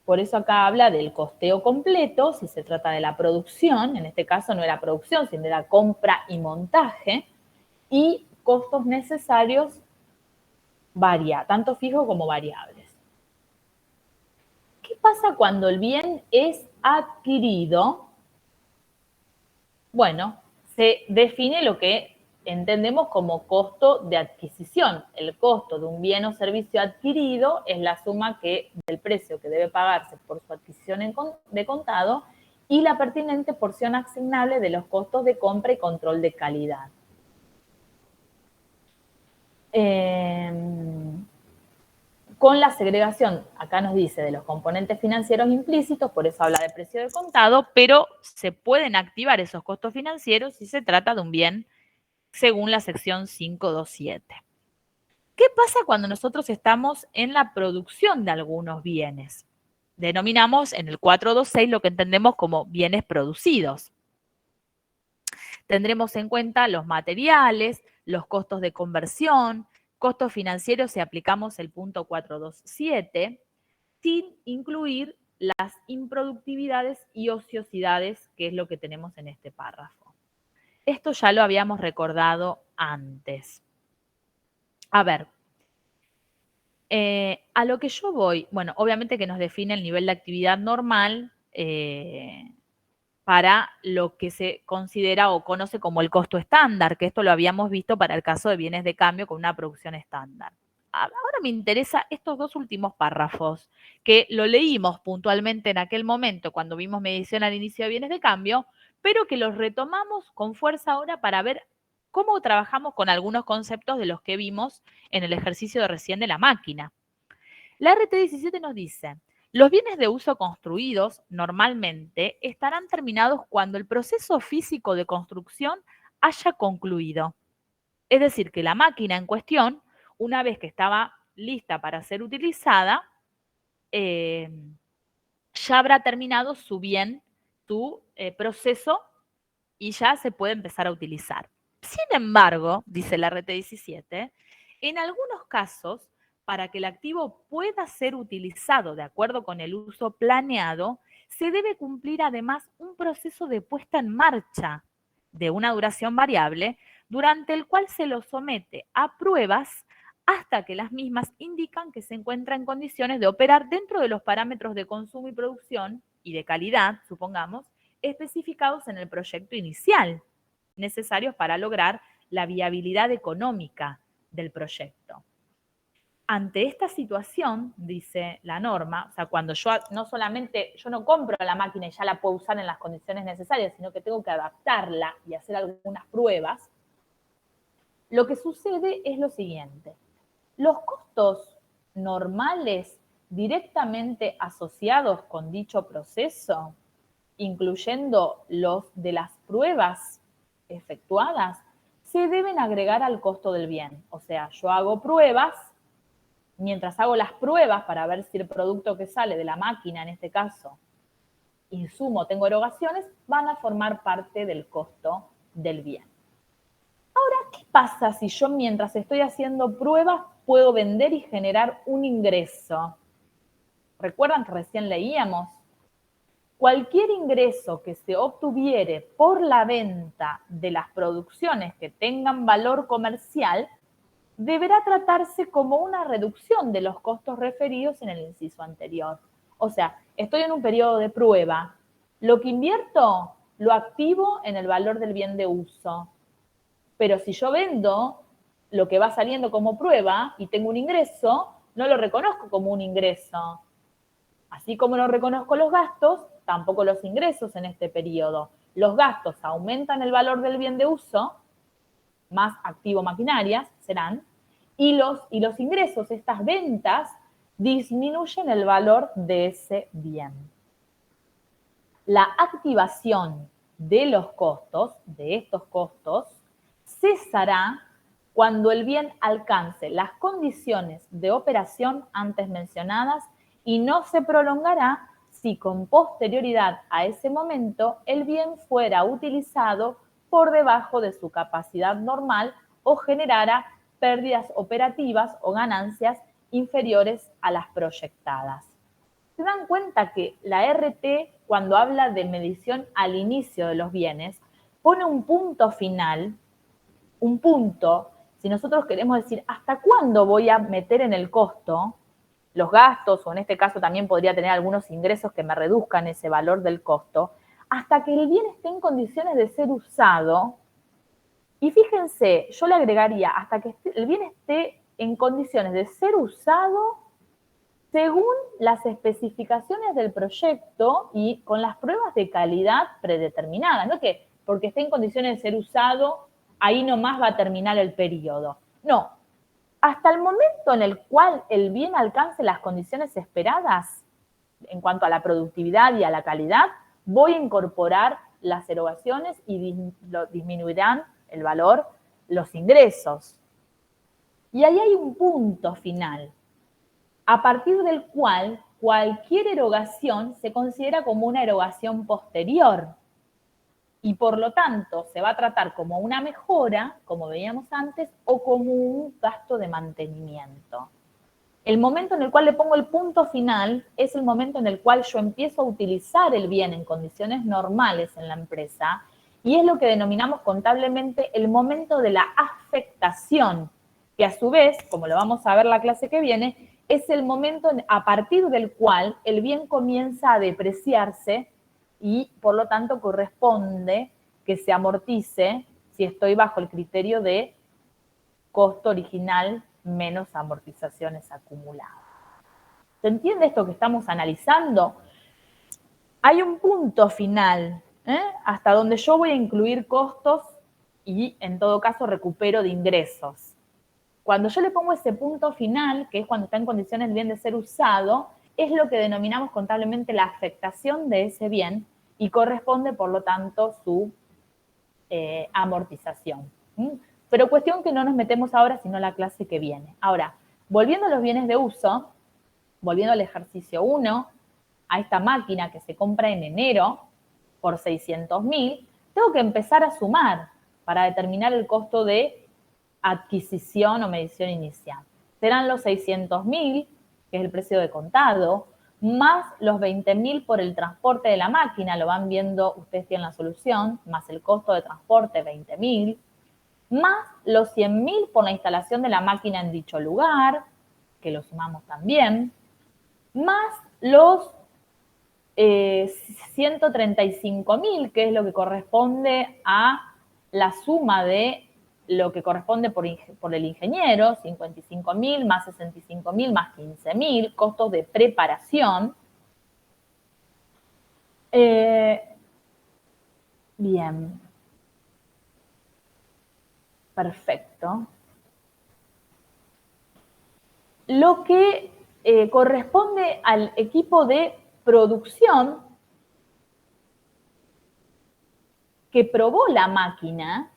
Por eso acá habla del costeo completo, si se trata de la producción, en este caso no era producción, sino era compra y montaje, y costos necesarios tanto fijos como variables. ¿Qué pasa cuando el bien es adquirido? Bueno, se define lo que entendemos como costo de adquisición. El costo de un bien o servicio adquirido es la suma del precio que debe pagarse por su adquisición de contado y la pertinente porción asignable de los costos de compra y control de calidad. Con la segregación, acá nos dice, de los componentes financieros implícitos, por eso habla de precio de contado, pero se pueden activar esos costos financieros si se trata de un bien según la sección 527. ¿Qué pasa cuando nosotros estamos en la producción de algunos bienes? Denominamos en el 426 lo que entendemos como bienes producidos. Tendremos en cuenta los materiales, los costos de conversión, costos financieros si aplicamos el punto 427, sin incluir las improductividades y ociosidades, que es lo que tenemos en este párrafo. Esto ya lo habíamos recordado antes. A ver, a lo que yo voy, bueno, obviamente que nos define el nivel de actividad normal para lo que se considera o conoce como el costo estándar, que esto lo habíamos visto para el caso de bienes de cambio con una producción estándar. Ahora me interesa estos dos últimos párrafos, que lo leímos puntualmente en aquel momento cuando vimos medición al inicio de bienes de cambio, pero que los retomamos con fuerza ahora para ver cómo trabajamos con algunos conceptos de los que vimos en el ejercicio de recién de la máquina. La RT17 nos dice, los bienes de uso construidos normalmente estarán terminados cuando el proceso físico de construcción haya concluido. Es decir, que la máquina en cuestión, una vez que estaba lista para ser utilizada, ya habrá terminado su proceso y ya se puede empezar a utilizar. Sin embargo, dice la RT17, en algunos casos, para que el activo pueda ser utilizado de acuerdo con el uso planeado, se debe cumplir además un proceso de puesta en marcha de una duración variable, durante el cual se lo somete a pruebas hasta que las mismas indican que se encuentra en condiciones de operar dentro de los parámetros de consumo y producción y de calidad, supongamos, especificados en el proyecto inicial, necesarios para lograr la viabilidad económica del proyecto. Ante esta situación, dice la norma, o sea, cuando yo no solamente, yo no compro la máquina y ya la puedo usar en las condiciones necesarias, sino que tengo que adaptarla y hacer algunas pruebas, lo que sucede es lo siguiente. Los costos normales directamente asociados con dicho proceso, incluyendo los de las pruebas efectuadas, se deben agregar al costo del bien. O sea, yo hago pruebas. Mientras hago las pruebas para ver si el producto que sale de la máquina, en este caso, insumo, tengo erogaciones, van a formar parte del costo del bien. Ahora, ¿qué pasa si yo mientras estoy haciendo pruebas puedo vender y generar un ingreso? ¿Recuerdan que recién leíamos? Cualquier ingreso que se obtuviere por la venta de las producciones que tengan valor comercial deberá tratarse como una reducción de los costos referidos en el inciso anterior. O sea, estoy en un periodo de prueba. Lo que invierto lo activo en el valor del bien de uso. Pero si yo vendo lo que va saliendo como prueba y tengo un ingreso, no lo reconozco como un ingreso. Así como no reconozco los gastos, tampoco los ingresos en este periodo. Los gastos aumentan el valor del bien de uso, más activo maquinarias serán, y los ingresos, estas ventas, disminuyen el valor de ese bien. La activación de los costos, de estos costos, cesará cuando el bien alcance las condiciones de operación antes mencionadas y no se prolongará si con posterioridad a ese momento el bien fuera utilizado por debajo de su capacidad normal o generara pérdidas operativas o ganancias inferiores a las proyectadas. ¿Se dan cuenta que la RT, cuando habla de medición al inicio de los bienes, pone un punto final, un punto, si nosotros queremos decir hasta cuándo voy a meter en el costo los gastos, o en este caso también podría tener algunos ingresos que me reduzcan ese valor del costo, hasta que el bien esté en condiciones de ser usado. Y fíjense, yo le agregaría hasta que el bien esté en condiciones de ser usado según las especificaciones del proyecto y con las pruebas de calidad predeterminadas. No que porque esté en condiciones de ser usado, ahí nomás va a terminar el periodo. No, hasta el momento en el cual el bien alcance las condiciones esperadas en cuanto a la productividad y a la calidad, voy a incorporar las erogaciones y disminuirán el valor, los ingresos. Y ahí hay un punto final, a partir del cual cualquier erogación se considera como una erogación posterior y por lo tanto se va a tratar como una mejora, como veíamos antes, o como un gasto de mantenimiento. El momento en el cual le pongo el punto final es el momento en el cual yo empiezo a utilizar el bien en condiciones normales en la empresa y es lo que denominamos contablemente el momento de la afectación, que a su vez, como lo vamos a ver la clase que viene, es el momento a partir del cual el bien comienza a depreciarse y por lo tanto corresponde que se amortice si estoy bajo el criterio de costo original menos amortizaciones acumuladas. ¿Se entiende esto que estamos analizando? Hay un punto final, hasta donde yo voy a incluir costos y en todo caso recupero de ingresos. Cuando yo le pongo ese punto final, que es cuando está en condiciones el bien de ser usado, es lo que denominamos contablemente la afectación de ese bien y corresponde, por lo tanto, su amortización. Pero cuestión que no nos metemos ahora, sino la clase que viene. Ahora, volviendo a los bienes de uso, volviendo al ejercicio 1, a esta máquina que se compra en enero por 600.000, tengo que empezar a sumar para determinar el costo de adquisición o medición inicial. Serán los 600.000, que es el precio de contado, más los 20.000 por el transporte de la máquina, lo van viendo, ustedes tienen la solución, más el costo de transporte, 20.000, más los 100.000 por la instalación de la máquina en dicho lugar, que lo sumamos también, más los 135.000, que es lo que corresponde a la suma de lo que corresponde por el ingeniero, 55.000 más 65.000 más 15.000, costos de preparación. Bien. Perfecto. Lo que corresponde al equipo de producción que probó la máquina,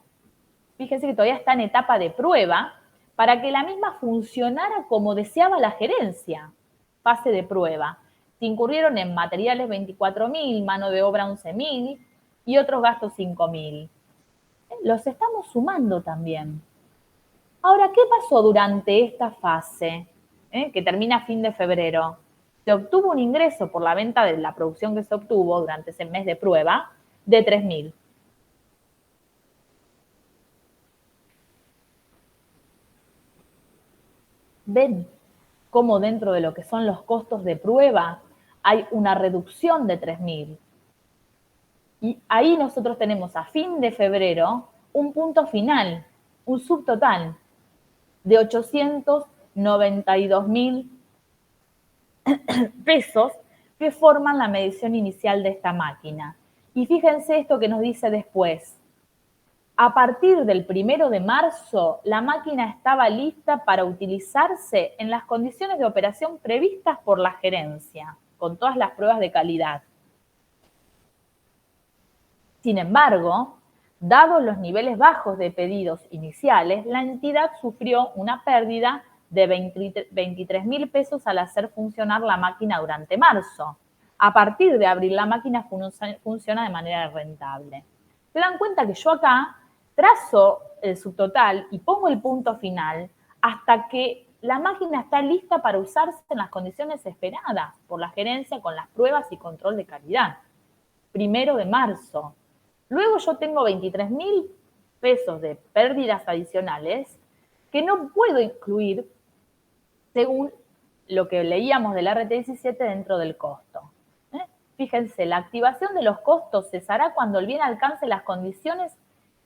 fíjense que todavía está en etapa de prueba, para que la misma funcionara como deseaba la gerencia, fase de prueba. Se incurrieron en materiales 24.000, mano de obra 11.000 y otros gastos 5.000. Los estamos sumando también. Ahora, ¿qué pasó durante esta fase, que termina a fin de febrero? Se obtuvo un ingreso por la venta de la producción que se obtuvo durante ese mes de prueba de 3.000. ¿Ven cómo dentro de lo que son los costos de prueba hay una reducción de 3.000? Y ahí nosotros tenemos a fin de febrero un punto final, un subtotal de 892.000 pesos que forman la medición inicial de esta máquina. Y fíjense esto que nos dice después. A partir del 1 de marzo, la máquina estaba lista para utilizarse en las condiciones de operación previstas por la gerencia, con todas las pruebas de calidad. Sin embargo, dados los niveles bajos de pedidos iniciales, la entidad sufrió una pérdida de 23.000 pesos al hacer funcionar la máquina durante marzo. A partir de abril, la máquina funciona de manera rentable. Se dan cuenta que yo acá trazo el subtotal y pongo el punto final hasta que la máquina está lista para usarse en las condiciones esperadas por la gerencia con las pruebas y control de calidad. 1 de marzo. Luego yo tengo 23.000 pesos de pérdidas adicionales que no puedo incluir según lo que leíamos del RT17 dentro del costo. Fíjense, la activación de los costos cesará cuando el bien alcance las condiciones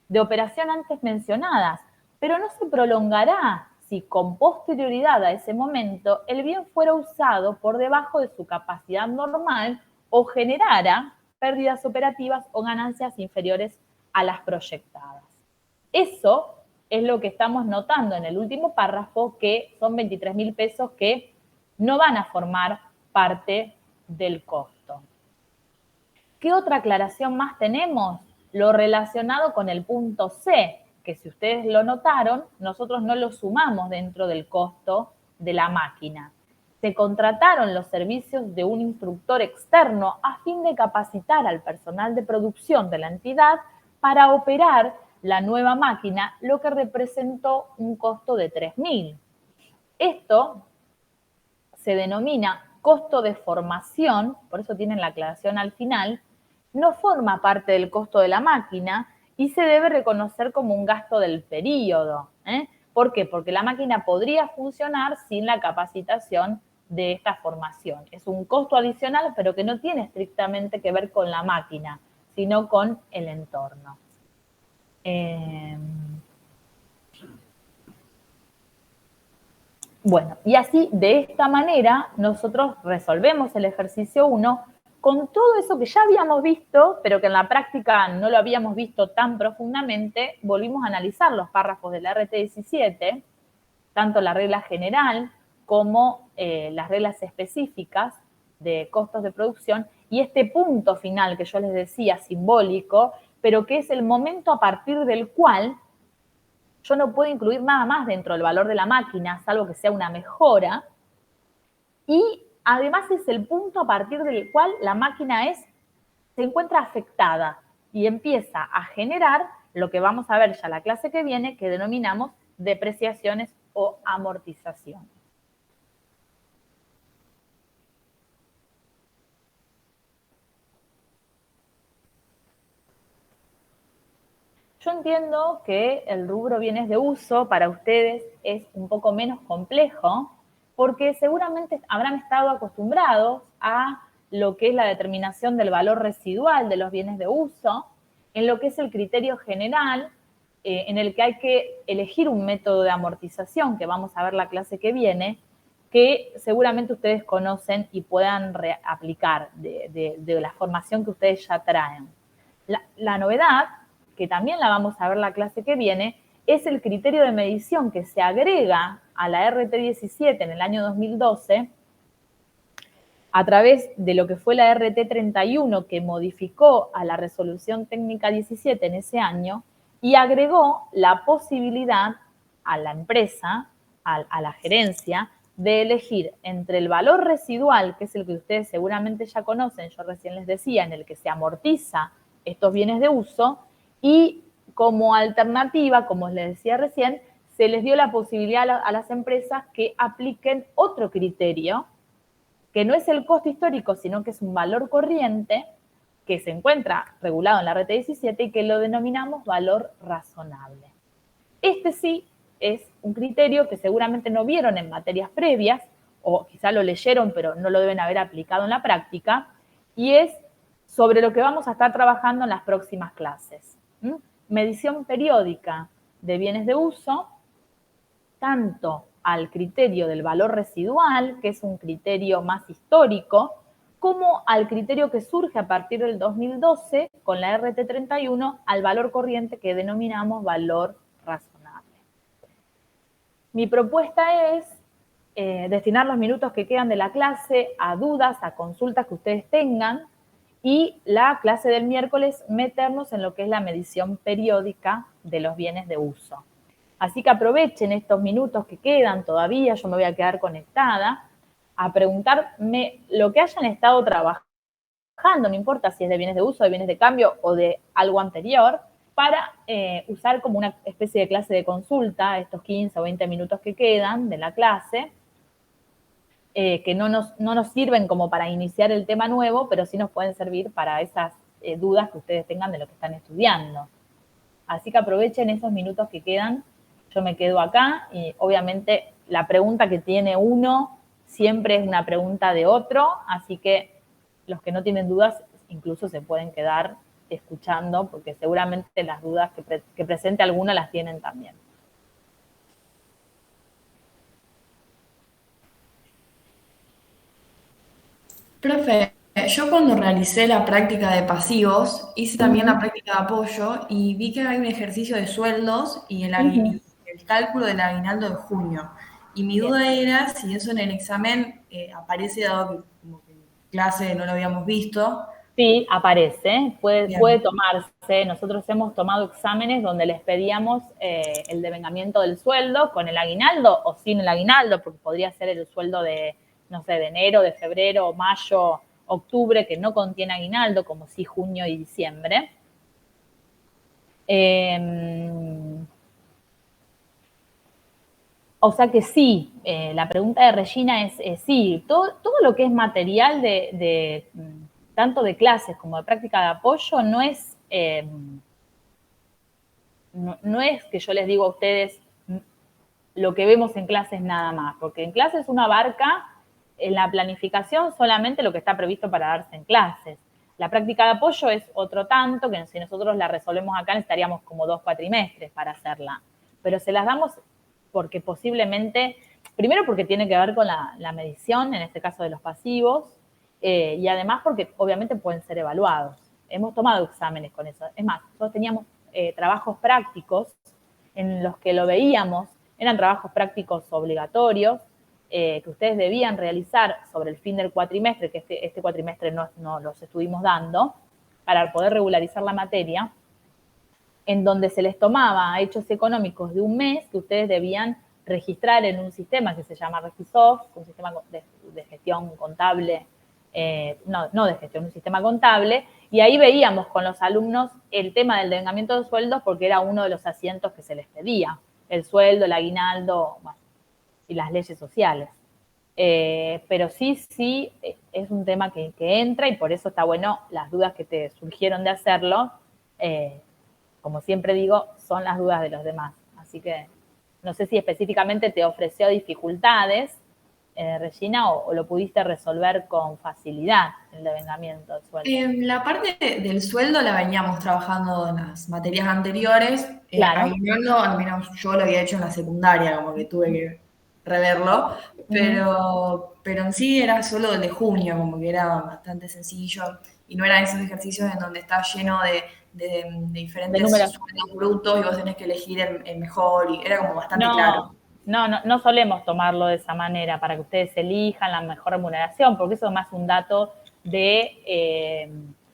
de operación antes mencionadas, pero no se prolongará si con posterioridad a ese momento el bien fuera usado por debajo de su capacidad normal o generara pérdidas operativas o ganancias inferiores a las proyectadas. Eso es lo que estamos notando en el último párrafo, que son 23.000 pesos que no van a formar parte del costo. ¿Qué otra aclaración más tenemos? Lo relacionado con el punto C, que si ustedes lo notaron, nosotros no lo sumamos dentro del costo de la máquina. Se contrataron los servicios de un instructor externo a fin de capacitar al personal de producción de la entidad para operar la nueva máquina, lo que representó un costo de 3.000. Esto se denomina costo de formación, por eso tienen la aclaración al final, no forma parte del costo de la máquina y se debe reconocer como un gasto del periodo. ¿Por qué? Porque la máquina podría funcionar sin la capacitación de esta formación. Es un costo adicional, pero que no tiene estrictamente que ver con la máquina, sino con el entorno. Bueno, y así, de esta manera, nosotros resolvemos el ejercicio 1 con todo eso que ya habíamos visto, pero que en la práctica no lo habíamos visto tan profundamente. Volvimos a analizar los párrafos del RT17, tanto la regla general como las reglas específicas de costos de producción, y este punto final que yo les decía, simbólico, pero que es el momento a partir del cual yo no puedo incluir nada más dentro del valor de la máquina, salvo que sea una mejora, y además es el punto a partir del cual la máquina se encuentra afectada y empieza a generar lo que vamos a ver ya la clase que viene, que denominamos depreciaciones o amortizaciones. Yo entiendo que el rubro bienes de uso para ustedes es un poco menos complejo, porque seguramente habrán estado acostumbrados a lo que es la determinación del valor residual de los bienes de uso, en lo que es el criterio general, en el que hay que elegir un método de amortización, que vamos a ver la clase que viene, que seguramente ustedes conocen y puedan aplicar de la formación que ustedes ya traen. La novedad, que también la vamos a ver la clase que viene, es el criterio de medición que se agrega a la RT17 en el año 2012 a través de lo que fue la RT31, que modificó a la resolución técnica 17 en ese año y agregó la posibilidad a la empresa, a la gerencia, de elegir entre el valor residual, que es el que ustedes seguramente ya conocen, yo recién les decía, en el que se amortiza estos bienes de uso, y como alternativa, como les decía recién, se les dio la posibilidad a las empresas que apliquen otro criterio, que no es el costo histórico, sino que es un valor corriente que se encuentra regulado en la RT17 y que lo denominamos valor razonable. Este sí es un criterio que seguramente no vieron en materias previas, o quizá lo leyeron, pero no lo deben haber aplicado en la práctica, y es sobre lo que vamos a estar trabajando en las próximas clases. Medición periódica de bienes de uso, tanto al criterio del valor residual, que es un criterio más histórico, como al criterio que surge a partir del 2012 con la RT31 al valor corriente que denominamos valor razonable. Mi propuesta es destinar los minutos que quedan de la clase a dudas, a consultas que ustedes tengan, y la clase del miércoles meternos en lo que es la medición periódica de los bienes de uso. Así que aprovechen estos minutos que quedan todavía, yo me voy a quedar conectada, a preguntarme lo que hayan estado trabajando, no importa si es de bienes de uso, de bienes de cambio o de algo anterior, para usar como una especie de clase de consulta estos 15 o 20 minutos que quedan de la clase, que no nos sirven como para iniciar el tema nuevo, pero sí nos pueden servir para esas dudas que ustedes tengan de lo que están estudiando. Así que aprovechen esos minutos que quedan. Yo me quedo acá y obviamente la pregunta que tiene uno siempre es una pregunta de otro, así que los que no tienen dudas incluso se pueden quedar escuchando, porque seguramente las dudas que presente alguno las tienen también. Profe, yo cuando realicé la práctica de pasivos, hice también la práctica de apoyo y vi que hay un ejercicio de sueldos y el cálculo del aguinaldo de junio. Y mi Bien. duda era si eso en el examen aparece, dado que como que en clase no lo habíamos visto. Sí, aparece, puede Bien. tomarse. Nosotros hemos tomado exámenes donde les pedíamos el devengamiento del sueldo con el aguinaldo o sin el aguinaldo, porque podría ser el sueldo de, no sé, de enero, de febrero, mayo, octubre, que no contiene aguinaldo, como sí junio y diciembre. O sea que sí, la pregunta de Regina es sí, todo lo que es material de tanto de clases como de práctica de apoyo no es que yo les digo a ustedes lo que vemos en clases nada más, porque en clases uno abarca en la planificación solamente lo que está previsto para darse en clases. La práctica de apoyo es otro tanto, que si nosotros la resolvemos acá necesitaríamos como 2 cuatrimestres para hacerla, pero se las damos porque posiblemente, primero porque tiene que ver con la medición, en este caso de los pasivos, y además porque obviamente pueden ser evaluados. Hemos tomado exámenes con eso. Es más, nosotros teníamos trabajos prácticos en los que lo veíamos, eran trabajos prácticos obligatorios, que ustedes debían realizar sobre el fin del cuatrimestre, que este cuatrimestre no los estuvimos dando, para poder regularizar la materia, en donde se les tomaba hechos económicos de un mes que ustedes debían registrar en un sistema que se llama Regisoft, un sistema de gestión contable, no de gestión, un sistema contable, y ahí veíamos con los alumnos el tema del devengamiento de sueldos porque era uno de los asientos que se les pedía, el sueldo, el aguinaldo, bueno, y las leyes sociales. Pero sí, es un tema que entra y por eso está bueno las dudas que te surgieron de hacerlo, como siempre digo, son las dudas de los demás. Así que no sé si específicamente te ofreció dificultades, Regina, o lo pudiste resolver con facilidad, el devengamiento del sueldo. La parte del sueldo la veníamos trabajando en las materias anteriores. Claro. Aguinaldo, al menos yo lo había hecho en la secundaria, como que tuve que reverlo, pero en sí era solo el de junio, como que era bastante sencillo, y no eran esos ejercicios en donde está lleno de diferentes números. sueldos brutos y vos tenés que elegir el mejor, y era como bastante No, claro. no solemos tomarlo de esa manera para que ustedes elijan la mejor remuneración, porque eso es más un dato de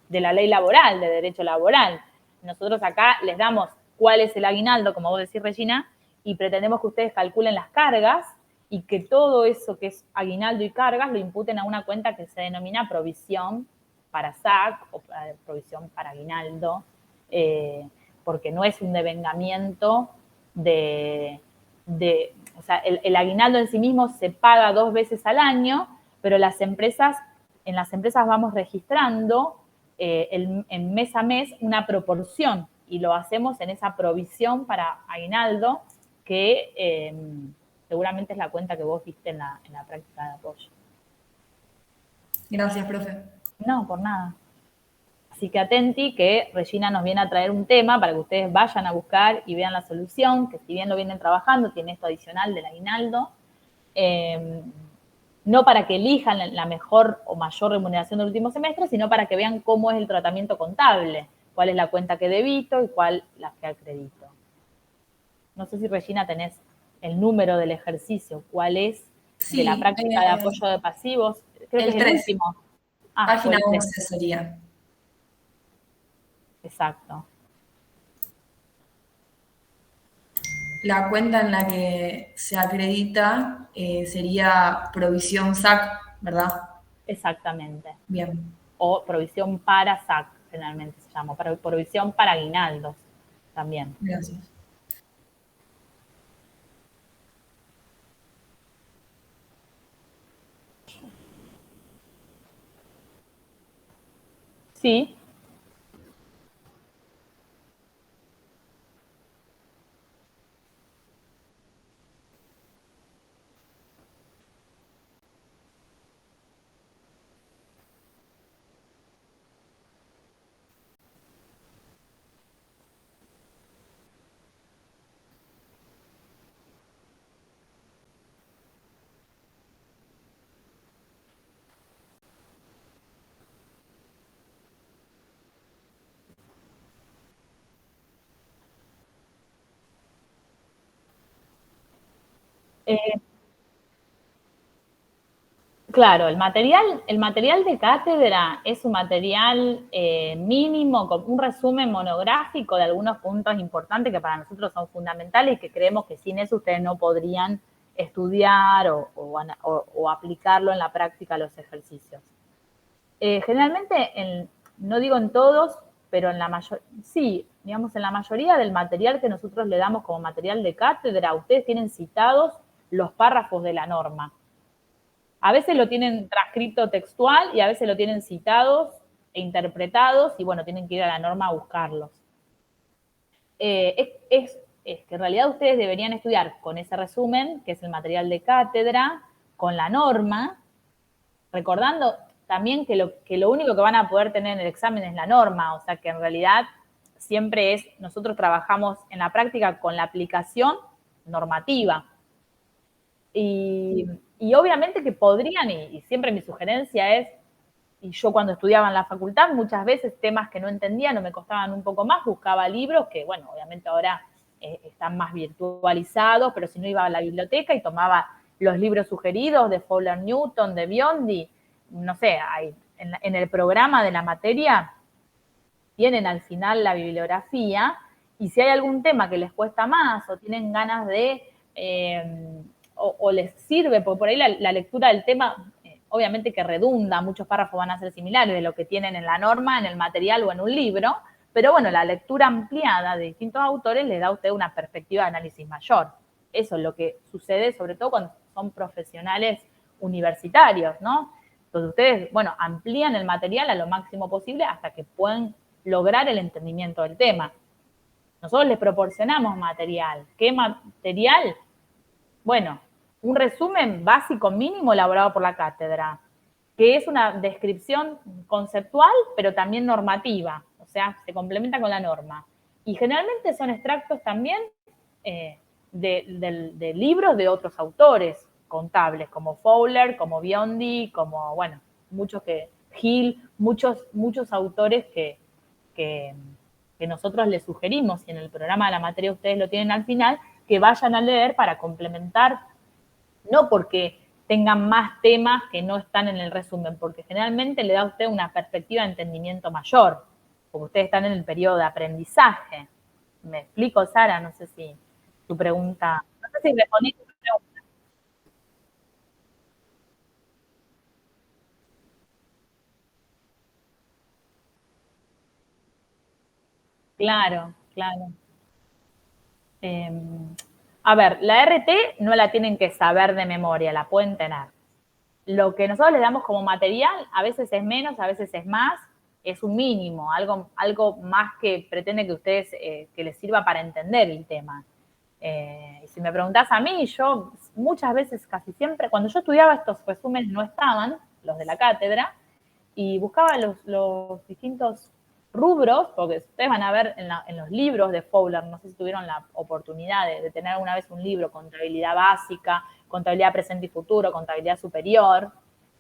la ley laboral, de derecho laboral. Nosotros acá les damos cuál es el aguinaldo, como vos decís, Regina, y pretendemos que ustedes calculen las cargas y que todo eso que es aguinaldo y cargas lo imputen a una cuenta que se denomina provisión para SAC o provisión para aguinaldo, porque no es un devengamiento o sea, el aguinaldo en sí mismo se paga 2 veces al año, pero en las empresas vamos registrando en mes a mes una proporción y lo hacemos en esa provisión para aguinaldo que seguramente es la cuenta que vos viste en la práctica de apoyo. Gracias, profe. No, por nada. Así que atenti que Regina nos viene a traer un tema para que ustedes vayan a buscar y vean la solución, que si bien lo vienen trabajando, tiene esto adicional del aguinaldo, no para que elijan la mejor o mayor remuneración del último semestre, sino para que vean cómo es el tratamiento contable, cuál es la cuenta que debito y cuál la que acredito. No sé si, Regina, tenés el número del ejercicio, cuál es de la práctica de apoyo de pasivos. Creo que es el 3, último. página 11 sería. Exacto. La cuenta en la que se acredita sería provisión SAC, ¿verdad? Exactamente. Bien. O provisión para SAC, generalmente se llama, provisión para aguinaldos también. Gracias. Sí. Claro, el material de cátedra es un material mínimo, con un resumen monográfico de algunos puntos importantes que para nosotros son fundamentales y que creemos que sin eso ustedes no podrían estudiar o aplicarlo en la práctica a los ejercicios. Generalmente, no digo en todos, pero en la mayoría del material que nosotros le damos como material de cátedra, ustedes tienen citados los párrafos de la norma. A veces lo tienen transcrito textual y a veces lo tienen citados e interpretados y, bueno, tienen que ir a la norma a buscarlos. Es que en realidad ustedes deberían estudiar con ese resumen, que es el material de cátedra, con la norma, recordando también que lo único que van a poder tener en el examen es la norma, o sea que en realidad siempre nosotros trabajamos en la práctica con la aplicación normativa. Y obviamente que podrían, y siempre mi sugerencia es, y yo cuando estudiaba en la facultad, muchas veces temas que no entendía, no me costaban un poco más, buscaba libros que, bueno, obviamente ahora están más virtualizados, pero si no iba a la biblioteca y tomaba los libros sugeridos de Fowler Newton, de Biondi, no sé, en el programa de la materia tienen al final la bibliografía, y si hay algún tema que les cuesta más o tienen ganas de... o les sirve, porque por ahí la lectura del tema, obviamente que redunda, muchos párrafos van a ser similares de lo que tienen en la norma, en el material o en un libro, pero bueno, la lectura ampliada de distintos autores les da a usted una perspectiva de análisis mayor. Eso es lo que sucede, sobre todo cuando son profesionales universitarios, ¿no? Entonces ustedes, bueno, amplían el material a lo máximo posible hasta que puedan lograr el entendimiento del tema. Nosotros les proporcionamos material. ¿Qué material? Bueno, un resumen básico mínimo elaborado por la cátedra, que es una descripción conceptual, pero también normativa, o sea, se complementa con la norma. Y generalmente son extractos también de libros de otros autores contables, como Fowler, como Biondi, como, bueno, Hill, muchos autores que nosotros les sugerimos, y en el programa de la materia ustedes lo tienen al final, que vayan a leer para complementar, no porque tengan más temas que no están en el resumen, porque generalmente le da a usted una perspectiva de entendimiento mayor, porque ustedes están en el periodo de aprendizaje. ¿Me explico, Sara? No sé si tu pregunta, no sé si respondí tu pregunta. Claro, claro. Eh, a ver, la RT no la tienen que saber de memoria, la pueden tener. Lo que nosotros les damos como material, a veces es menos, a veces es más, es un mínimo, algo más que pretende que ustedes, que les sirva para entender el tema. Y si me preguntás a mí, yo muchas veces, casi siempre, cuando yo estudiaba estos resúmenes no estaban, los de la cátedra, y buscaba los distintos rubros, porque ustedes van a ver en los libros de Fowler, no sé si tuvieron la oportunidad de tener alguna vez un libro, contabilidad básica, contabilidad presente y futuro, contabilidad superior,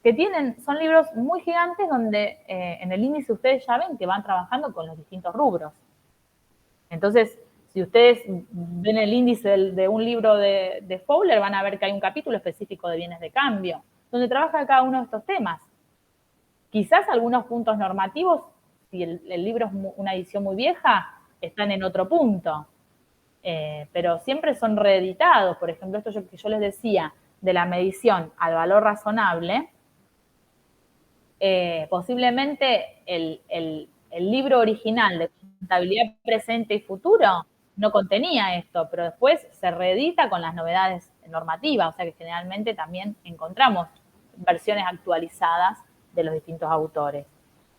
que son libros muy gigantes donde en el índice ustedes ya ven que van trabajando con los distintos rubros. Entonces, si ustedes ven el índice de un libro de Fowler, van a ver que hay un capítulo específico de bienes de cambio, donde trabaja cada uno de estos temas. Quizás algunos puntos normativos, si el libro es una edición muy vieja, están en otro punto. Pero siempre son reeditados. Por ejemplo, esto que yo les decía, de la medición al valor razonable, posiblemente el libro original de contabilidad presente y futuro no contenía esto, pero después se reedita con las novedades normativas, o sea que generalmente también encontramos versiones actualizadas de los distintos autores.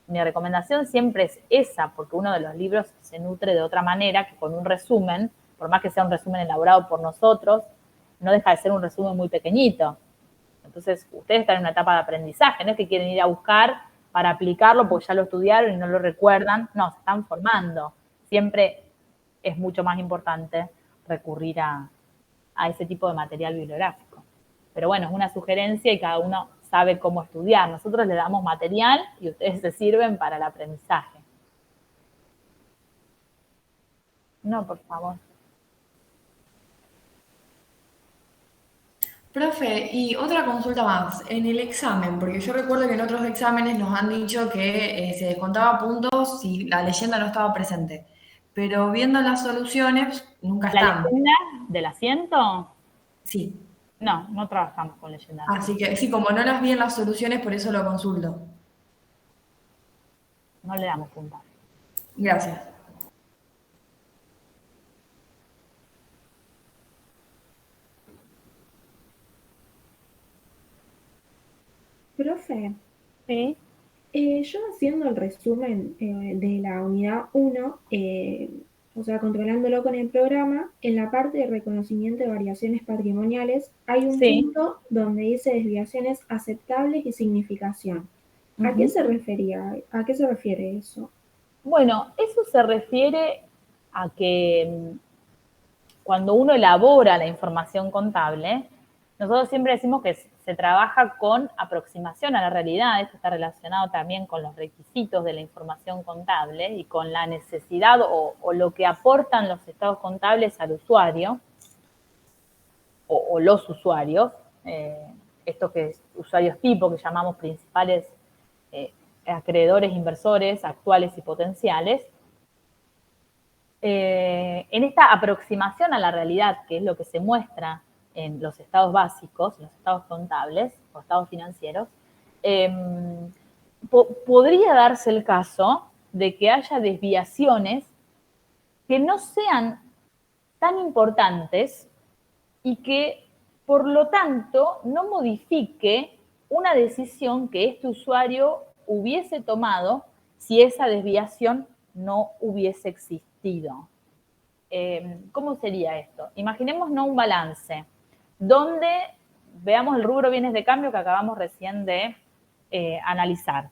Mi recomendación siempre es esa, porque uno de los libros se nutre de otra manera que con un resumen, por más que sea un resumen elaborado por nosotros, no deja de ser un resumen muy pequeñito. Entonces, ustedes están en una etapa de aprendizaje, no es que quieren ir a buscar para aplicarlo porque ya lo estudiaron y no lo recuerdan, no, se están formando. Siempre es mucho más importante recurrir a ese tipo de material bibliográfico. Pero bueno, es una sugerencia y cada uno sabe cómo estudiar. Nosotros le damos material y ustedes se sirven para el aprendizaje. No, por favor. Profe, y otra consulta más, en el examen, porque yo recuerdo que en otros exámenes nos han dicho que se descontaba puntos si la leyenda no estaba presente, pero viendo las soluciones nunca ¿La están. leyenda del asiento? Sí, No, no trabajamos con leyendas. así que sí, como no las vi en las soluciones, por eso lo consulto. No le damos puntaje. Gracias. Profe, Sí. yo haciendo el resumen de la unidad 1, o sea, controlándolo con el programa, en la parte de reconocimiento de variaciones patrimoniales hay un Sí. punto donde dice desviaciones aceptables y significación. ¿A qué se refería? ¿A qué se refiere eso? Bueno, eso se refiere a que cuando uno elabora la información contable, nosotros siempre decimos que se trabaja con aproximación a la realidad. Esto está relacionado también con los requisitos de la información contable y con la necesidad o lo que aportan los estados contables al usuario o los usuarios, estos usuarios tipo que llamamos principales acreedores, inversores actuales y potenciales. En esta aproximación a la realidad, que es lo que se muestra en los estados básicos, los estados contables o estados financieros, podría darse el caso de que haya desviaciones que no sean tan importantes y que, por lo tanto, no modifique una decisión que este usuario hubiese tomado si esa desviación no hubiese existido. ¿cómo sería esto? Imaginémonos un balance donde veamos el rubro bienes de cambio que acabamos recién de analizar,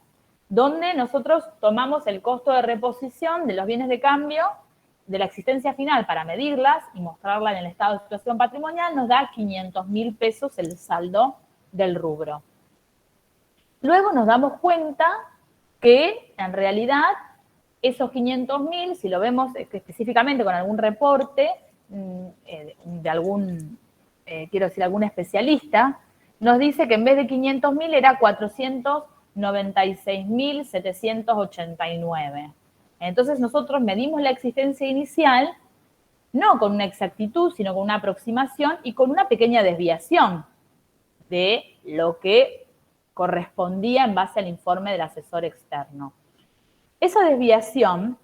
donde nosotros tomamos el costo de reposición de los bienes de cambio de la existencia final para medirlas y mostrarla en el estado de situación patrimonial, nos da 500.000 pesos el saldo del rubro. Luego nos damos cuenta que en realidad esos 500.000, si lo vemos específicamente con algún reporte de algún, quiero decir, algún especialista, nos dice que en vez de 500.000 era 496.789. Entonces nosotros medimos la existencia inicial, no con una exactitud, sino con una aproximación y con una pequeña desviación de lo que correspondía en base al informe del asesor externo. Esa desviación,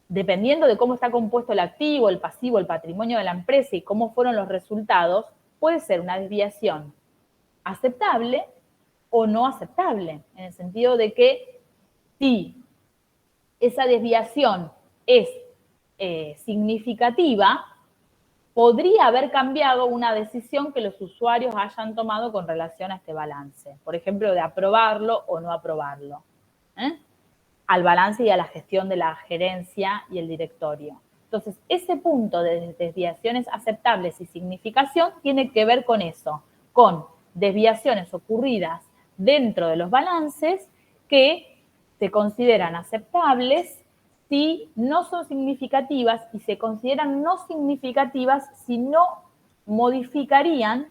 dependiendo de cómo está compuesto el activo, el pasivo, el patrimonio de la empresa y cómo fueron los resultados, puede ser una desviación aceptable o no aceptable, en el sentido de que si esa desviación es significativa, podría haber cambiado una decisión que los usuarios hayan tomado con relación a este balance. Por ejemplo, de aprobarlo o no aprobarlo. Al balance y a la gestión de la gerencia y el directorio. Entonces, ese punto de desviaciones aceptables y significación tiene que ver con eso, con desviaciones ocurridas dentro de los balances que se consideran aceptables si no son significativas y se consideran no significativas si no modificarían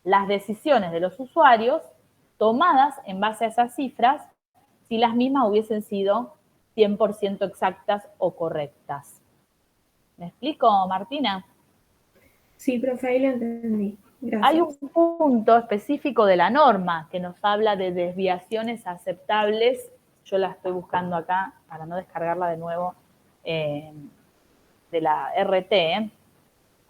las decisiones de los usuarios tomadas en base a esas cifras si las mismas hubiesen sido 100% exactas o correctas. ¿Me explico, Martina? Sí, profe, ahí lo entendí. Gracias. Hay un punto específico de la norma que nos habla de desviaciones aceptables. Yo la estoy buscando acá para no descargarla de nuevo de la RT,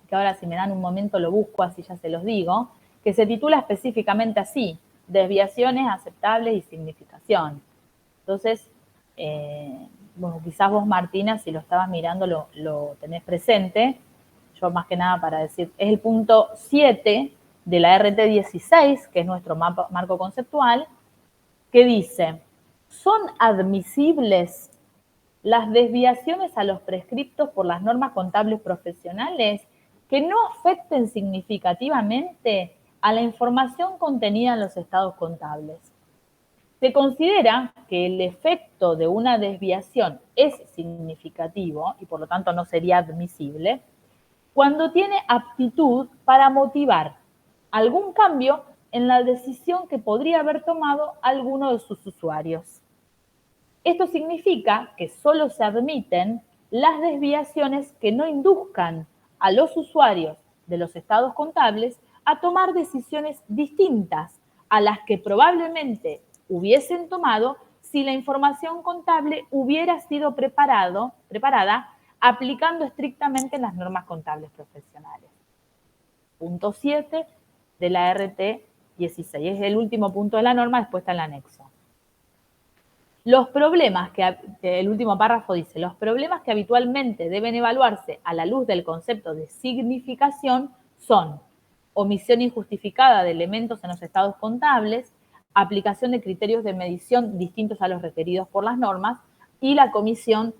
que ahora si me dan un momento lo busco, así ya se los digo, que se titula específicamente así, desviaciones aceptables y significación. Entonces, bueno, quizás vos, Martina, si lo estabas mirando, lo tenés presente. Yo más que nada para decir, es el punto 7 de la RT 16, que es nuestro marco conceptual, que dice, ¿son admisibles las desviaciones a los prescriptos por las normas contables profesionales que no afecten significativamente a la información contenida en los estados contables? Se considera que el efecto de una desviación es significativo y por lo tanto no sería admisible cuando tiene aptitud para motivar algún cambio en la decisión que podría haber tomado alguno de sus usuarios. Esto significa que solo se admiten las desviaciones que no induzcan a los usuarios de los estados contables a tomar decisiones distintas a las que probablemente hubiesen tomado si la información contable hubiera sido preparada aplicando estrictamente las normas contables profesionales. Punto 7 de la RT 16. Es el último punto de la norma, después está el anexo. Los problemas el último párrafo dice, los problemas que habitualmente deben evaluarse a la luz del concepto de significación son omisión injustificada de elementos en los estados contables, aplicación de criterios de medición distintos a los requeridos por las normas y la comisión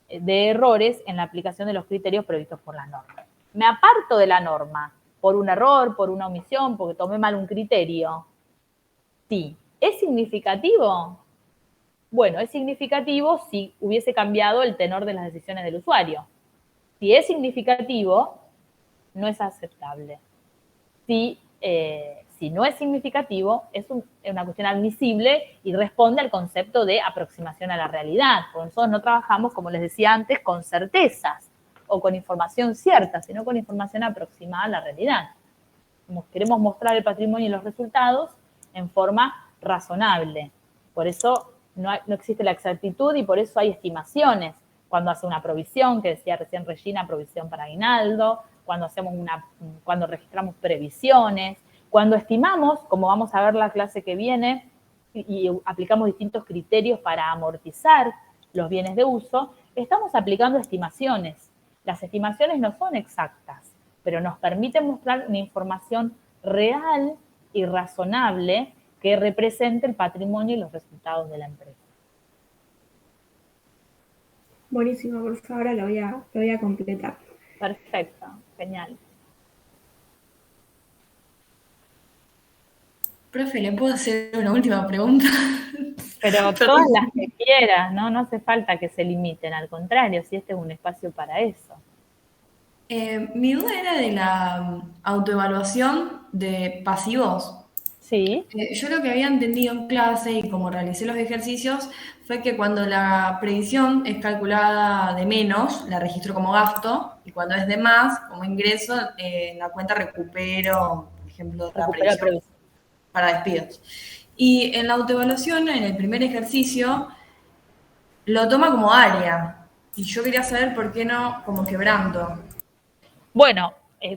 de errores en la aplicación de los criterios previstos por las normas. Me aparto de la norma por un error, por una omisión, porque tomé mal un criterio. Sí. ¿Es significativo? Bueno, es significativo si hubiese cambiado el tenor de las decisiones del usuario. Si es significativo, no es aceptable. Si no es significativo, es una cuestión admisible y responde al concepto de aproximación a la realidad. Porque nosotros no trabajamos, como les decía antes, con certezas o con información cierta, sino con información aproximada a la realidad. Queremos mostrar el patrimonio y los resultados en forma razonable. Por eso no existe la exactitud y por eso hay estimaciones. Cuando hace una provisión, que decía recién Regina, provisión para aguinaldo, cuando registramos previsiones, cuando estimamos, como vamos a ver la clase que viene, y aplicamos distintos criterios para amortizar los bienes de uso, estamos aplicando estimaciones. Las estimaciones no son exactas, pero nos permiten mostrar una información real y razonable que represente el patrimonio y los resultados de la empresa. Buenísimo, por favor, ahora lo voy a completar. Perfecto, genial. Profe, ¿le puedo hacer una última pregunta? Pero todas las que quieras, ¿no? No hace falta que se limiten, al contrario, si este es un espacio para eso. Mi duda era de la autoevaluación de pasivos. Sí, Yo lo que había entendido en clase y como realicé los ejercicios fue que cuando la previsión es calculada de menos, la registro como gasto, y cuando es de más, como ingreso, en la cuenta recupero, por ejemplo, la recupera el previsión para despidos. Y en la autoevaluación, en el primer ejercicio, lo toma como área. Y yo quería saber por qué no como quebranto. Bueno,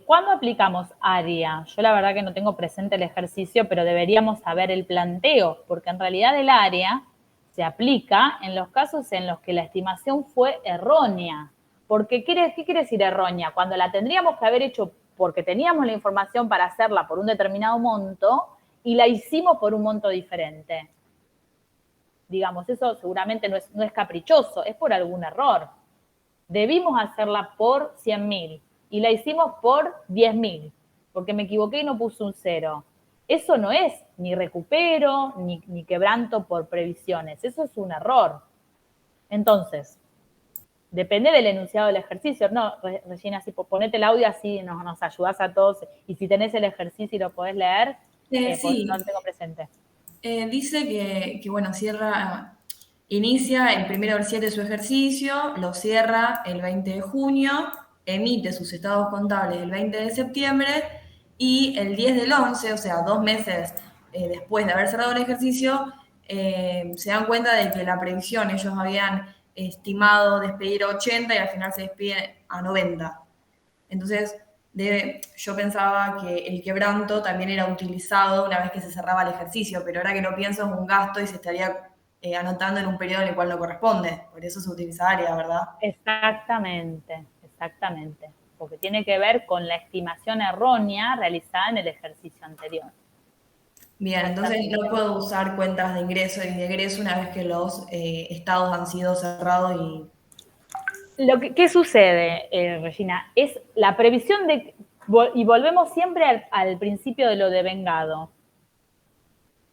¿cuándo aplicamos área? Yo la verdad que no tengo presente el ejercicio, pero deberíamos saber el planteo, porque en realidad el área se aplica en los casos en los que la estimación fue errónea. Porque, ¿qué quiere decir errónea? Cuando la tendríamos que haber hecho porque teníamos la información para hacerla por un determinado monto y la hicimos por un monto diferente. Digamos, eso seguramente no es caprichoso, es por algún error. Debimos hacerla por 100.000 y la hicimos por 10.000, porque me equivoqué y no puse un 0. Eso no es ni recupero, ni quebranto por previsiones, eso es un error. Entonces, depende del enunciado del ejercicio. No, Regina, si ponete el audio así nos ayudás a todos, y si tenés el ejercicio y lo podés leer, Sí, no lo tengo presente. dice que, bueno, inicia el 1 del 7 su ejercicio, lo cierra el 20 de junio, emite sus estados contables el 20 de septiembre y el 10 del 11, o sea, 2 meses después de haber cerrado el ejercicio, se dan cuenta de que la previsión, ellos habían estimado despedir 80 y al final se despiden a 90. Entonces, yo pensaba que el quebranto también era utilizado una vez que se cerraba el ejercicio, pero ahora que lo pienso es un gasto y se estaría anotando en un periodo en el cual no corresponde. Por eso se utiliza área, ¿verdad? Exactamente, exactamente. Porque tiene que ver con la estimación errónea realizada en el ejercicio anterior. Bien, entonces no puedo usar cuentas de ingreso y de egreso una vez que los estados han sido cerrados y... ¿Qué sucede, Regina? Es la previsión de, y volvemos siempre al principio de lo devengado.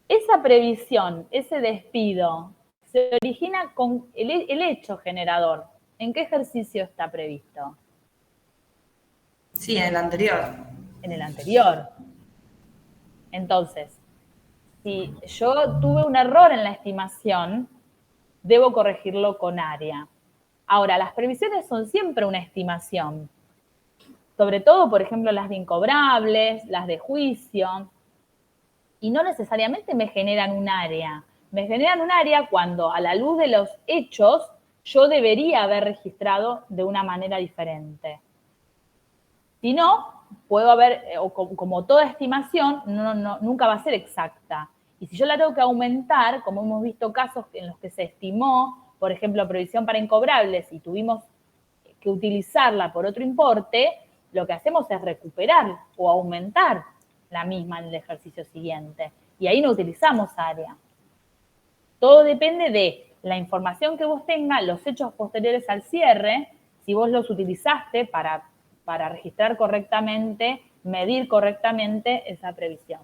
Esa previsión, ese despido, se origina con el hecho generador. ¿En qué ejercicio está previsto? Sí, en el anterior. En el anterior. Entonces, si yo tuve un error en la estimación, debo corregirlo con área. Ahora, las previsiones son siempre una estimación. Sobre todo, por ejemplo, las de incobrables, las de juicio, y no necesariamente me generan un área. Me generan un área cuando, a la luz de los hechos, yo debería haber registrado de una manera diferente. Si no, puedo haber, o como toda estimación, nunca va a ser exacta. Y si yo la tengo que aumentar, como hemos visto casos en los que se estimó, por ejemplo, previsión para incobrables y tuvimos que utilizarla por otro importe, lo que hacemos es recuperar o aumentar la misma en el ejercicio siguiente. Y ahí no utilizamos área. Todo depende de la información que vos tengas, los hechos posteriores al cierre, si vos los utilizaste para registrar correctamente, medir correctamente esa previsión.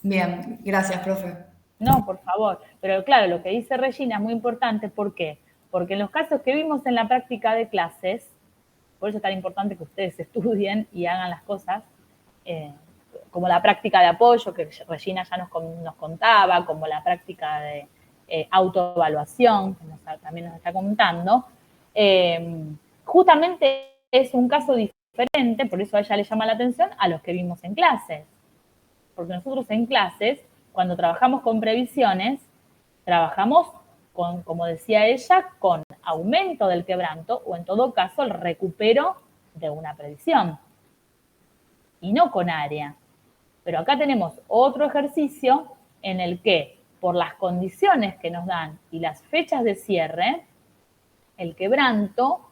Bien, gracias, profe. No, por favor. Pero claro, lo que dice Regina es muy importante. ¿Por qué? Porque en los casos que vimos en la práctica de clases, por eso es tan importante que ustedes estudien y hagan las cosas, como la práctica de apoyo que Regina ya nos contaba, como la práctica de autoevaluación, que también nos está contando, justamente es un caso diferente, por eso a ella le llama la atención, a los que vimos en clases. Porque nosotros en clases, cuando trabajamos con previsiones, trabajamos con, como decía ella, con aumento del quebranto o en todo caso el recupero de una previsión y no con área. Pero acá tenemos otro ejercicio en el que, por las condiciones que nos dan y las fechas de cierre, el quebranto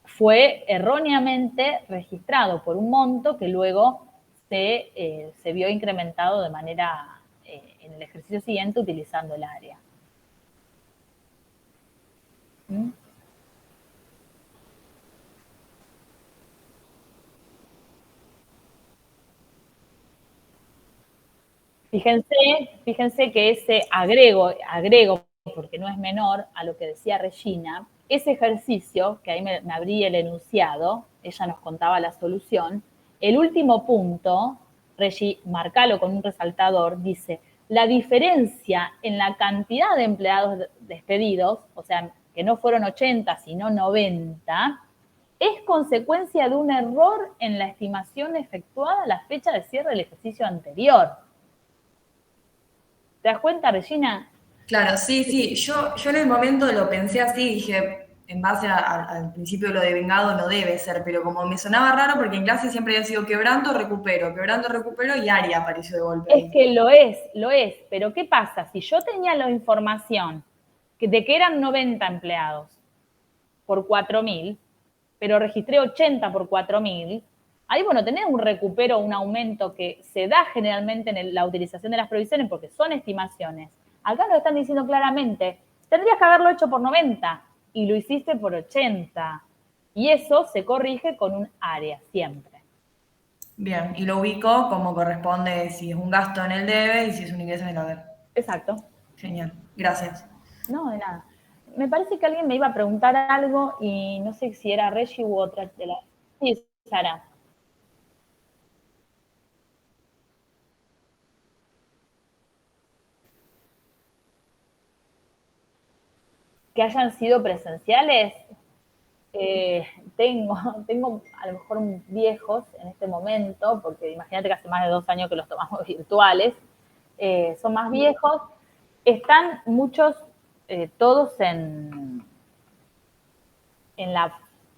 fue erróneamente registrado por un monto que luego se vio incrementado de manera, en el ejercicio siguiente, utilizando el área. ¿Mm? Fíjense que ese agrego, porque no es menor a lo que decía Regina, ese ejercicio, que ahí me abrí el enunciado, ella nos contaba la solución, el último punto, Regi, marcalo con un resaltador, dice, la diferencia en la cantidad de empleados despedidos, o sea, que no fueron 80, sino 90, es consecuencia de un error en la estimación efectuada a la fecha de cierre del ejercicio anterior. ¿Te das cuenta, Regina? Claro, sí. Yo en el momento lo pensé así, dije, en base al principio de lo de vengado no debe ser, pero como me sonaba raro porque en clase siempre había sido quebranto, recupero y área apareció de golpe. Es que lo es, pero ¿qué pasa? Si yo tenía la información de que eran 90 empleados por 4.000, pero registré 80 por 4.000, ahí, bueno, tenés un recupero, un aumento que se da generalmente en la utilización de las provisiones porque son estimaciones. Acá nos están diciendo claramente, tendrías que haberlo hecho por 90 y lo hiciste por 80. Y eso se corrige con un área siempre. Bien, y lo ubico como corresponde si es un gasto en el debe y si es un ingreso en el haber. Exacto. Genial, gracias. No, de nada. Me parece que alguien me iba a preguntar algo y no sé si era Reggie u otra de la... Sí, Sara. Que hayan sido presenciales, tengo a lo mejor viejos en este momento, porque imagínate que hace más de 2 años que los tomamos virtuales, son más viejos, están muchos, todos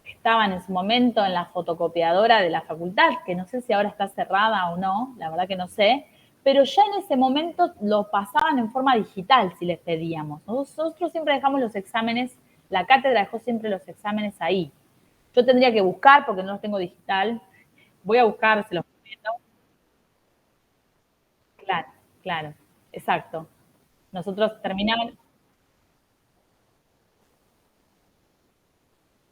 estaban en su momento en la fotocopiadora de la facultad, que no sé si ahora está cerrada o no, la verdad que no sé, pero ya en ese momento lo pasaban en forma digital si les pedíamos. Nosotros siempre dejamos los exámenes, la cátedra dejó siempre los exámenes ahí. Yo tendría que buscar, porque no los tengo digital, voy a buscar, se los prometo. Claro, exacto. Nosotros terminamos...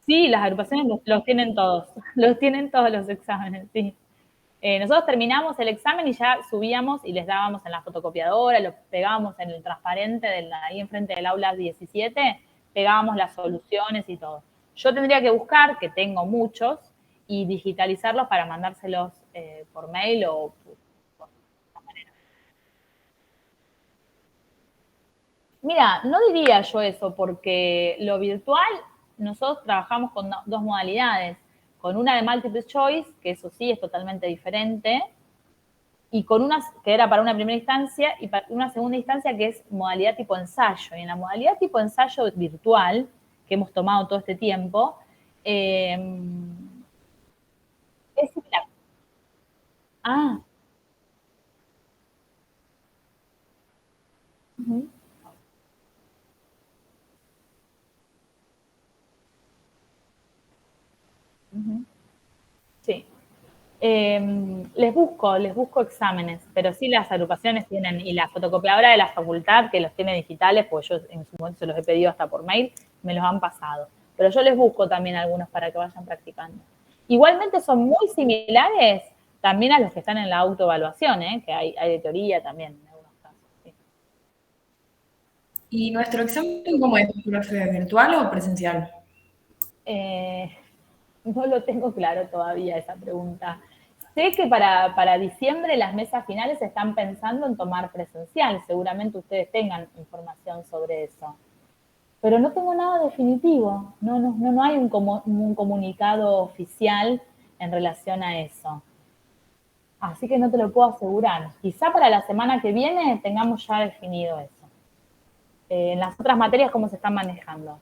Sí, las agrupaciones los tienen todos, los tienen todos los exámenes, sí. Nosotros terminamos el examen y ya subíamos y les dábamos en la fotocopiadora, lo pegábamos en el transparente ahí enfrente del aula 17, pegábamos las soluciones y todo. Yo tendría que buscar, que tengo muchos, y digitalizarlos para mandárselos por mail o por otra manera. Mira, no diría yo eso, porque lo virtual, nosotros trabajamos con dos modalidades, con una de multiple choice, que eso sí es totalmente diferente, y con una que era para una primera instancia y para una segunda instancia que es modalidad tipo ensayo. Y en la modalidad tipo ensayo virtual, que hemos tomado todo este tiempo, es similar. Ah, uh-huh, uh-huh, sí. Les busco exámenes, pero sí las agrupaciones tienen, y la fotocopiadora de la facultad, que los tiene digitales, pues yo en su momento se los he pedido hasta por mail, me los han pasado. Pero yo les busco también algunos para que vayan practicando. Igualmente son muy similares también a los que están en la autoevaluación, que hay de teoría también en algunos casos. Sí. ¿Y nuestro examen cómo es, profe? ¿Virtual o presencial? No lo tengo claro todavía esa pregunta. Sé que para diciembre las mesas finales están pensando en tomar presencial. Seguramente ustedes tengan información sobre eso. Pero no tengo nada definitivo. No hay un comunicado oficial en relación a eso. Así que no te lo puedo asegurar. Quizá para la semana que viene tengamos ya definido eso. En las otras materias, ¿cómo se están manejando?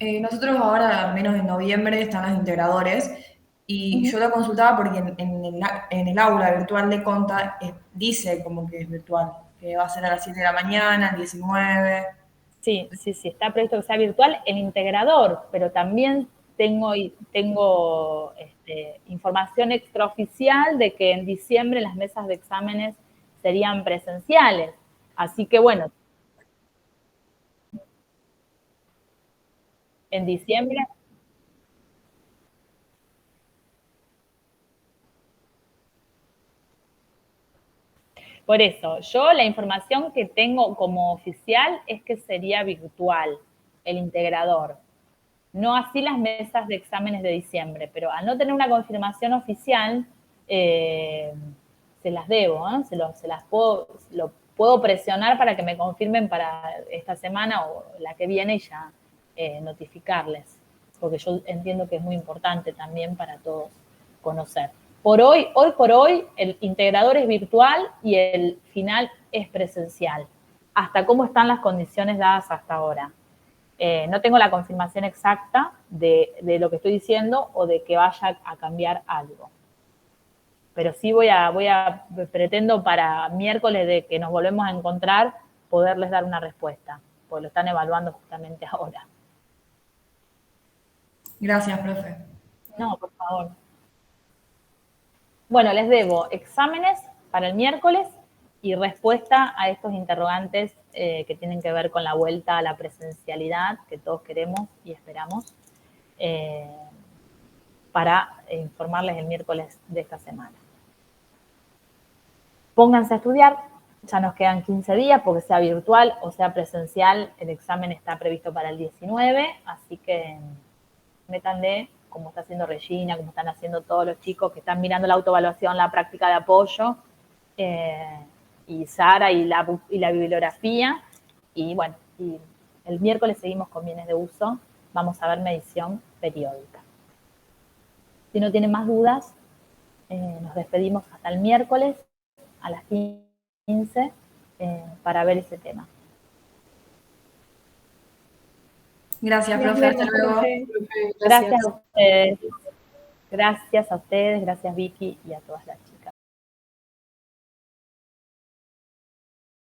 Nosotros ahora, al menos en noviembre, están los integradores y yo lo consultaba porque en el aula virtual de Conta dice como que es virtual, que va a ser a las 7 de la mañana, 19. Sí, está previsto que sea virtual el integrador, pero también tengo información extraoficial de que en diciembre las mesas de exámenes serían presenciales. Así que bueno, en diciembre. Por eso, yo la información que tengo como oficial es que sería virtual el integrador. No así las mesas de exámenes de diciembre, pero al no tener una confirmación oficial, se las debo, ¿eh? Lo puedo presionar para que me confirmen para esta semana o la que viene y ya notificarles, porque yo entiendo que es muy importante también para todos conocer. Hoy por hoy, el integrador es virtual y el final es presencial. Hasta cómo están las condiciones dadas hasta ahora. No tengo la confirmación exacta de lo que estoy diciendo o de que vaya a cambiar algo. Pero sí pretendo para miércoles de que nos volvemos a encontrar, poderles dar una respuesta, porque lo están evaluando justamente ahora. Gracias, profe. No, por favor. Bueno, les debo exámenes para el miércoles y respuesta a estos interrogantes que tienen que ver con la vuelta a la presencialidad que todos queremos y esperamos, para informarles el miércoles de esta semana. Pónganse a estudiar, ya nos quedan 15 días, porque sea virtual o sea presencial, el examen está previsto para el 19, así que métanle, como está haciendo Regina, como están haciendo todos los chicos que están mirando la autoevaluación, la práctica de apoyo, y Sara y la bibliografía. Y bueno, y el miércoles seguimos con bienes de uso, vamos a ver medición periódica. Si no tienen más dudas, nos despedimos hasta el miércoles a las 15 para ver ese tema. Gracias, profe. Hasta luego. Gracias a ustedes. Gracias a ustedes, gracias Vicky y a todas las chicas.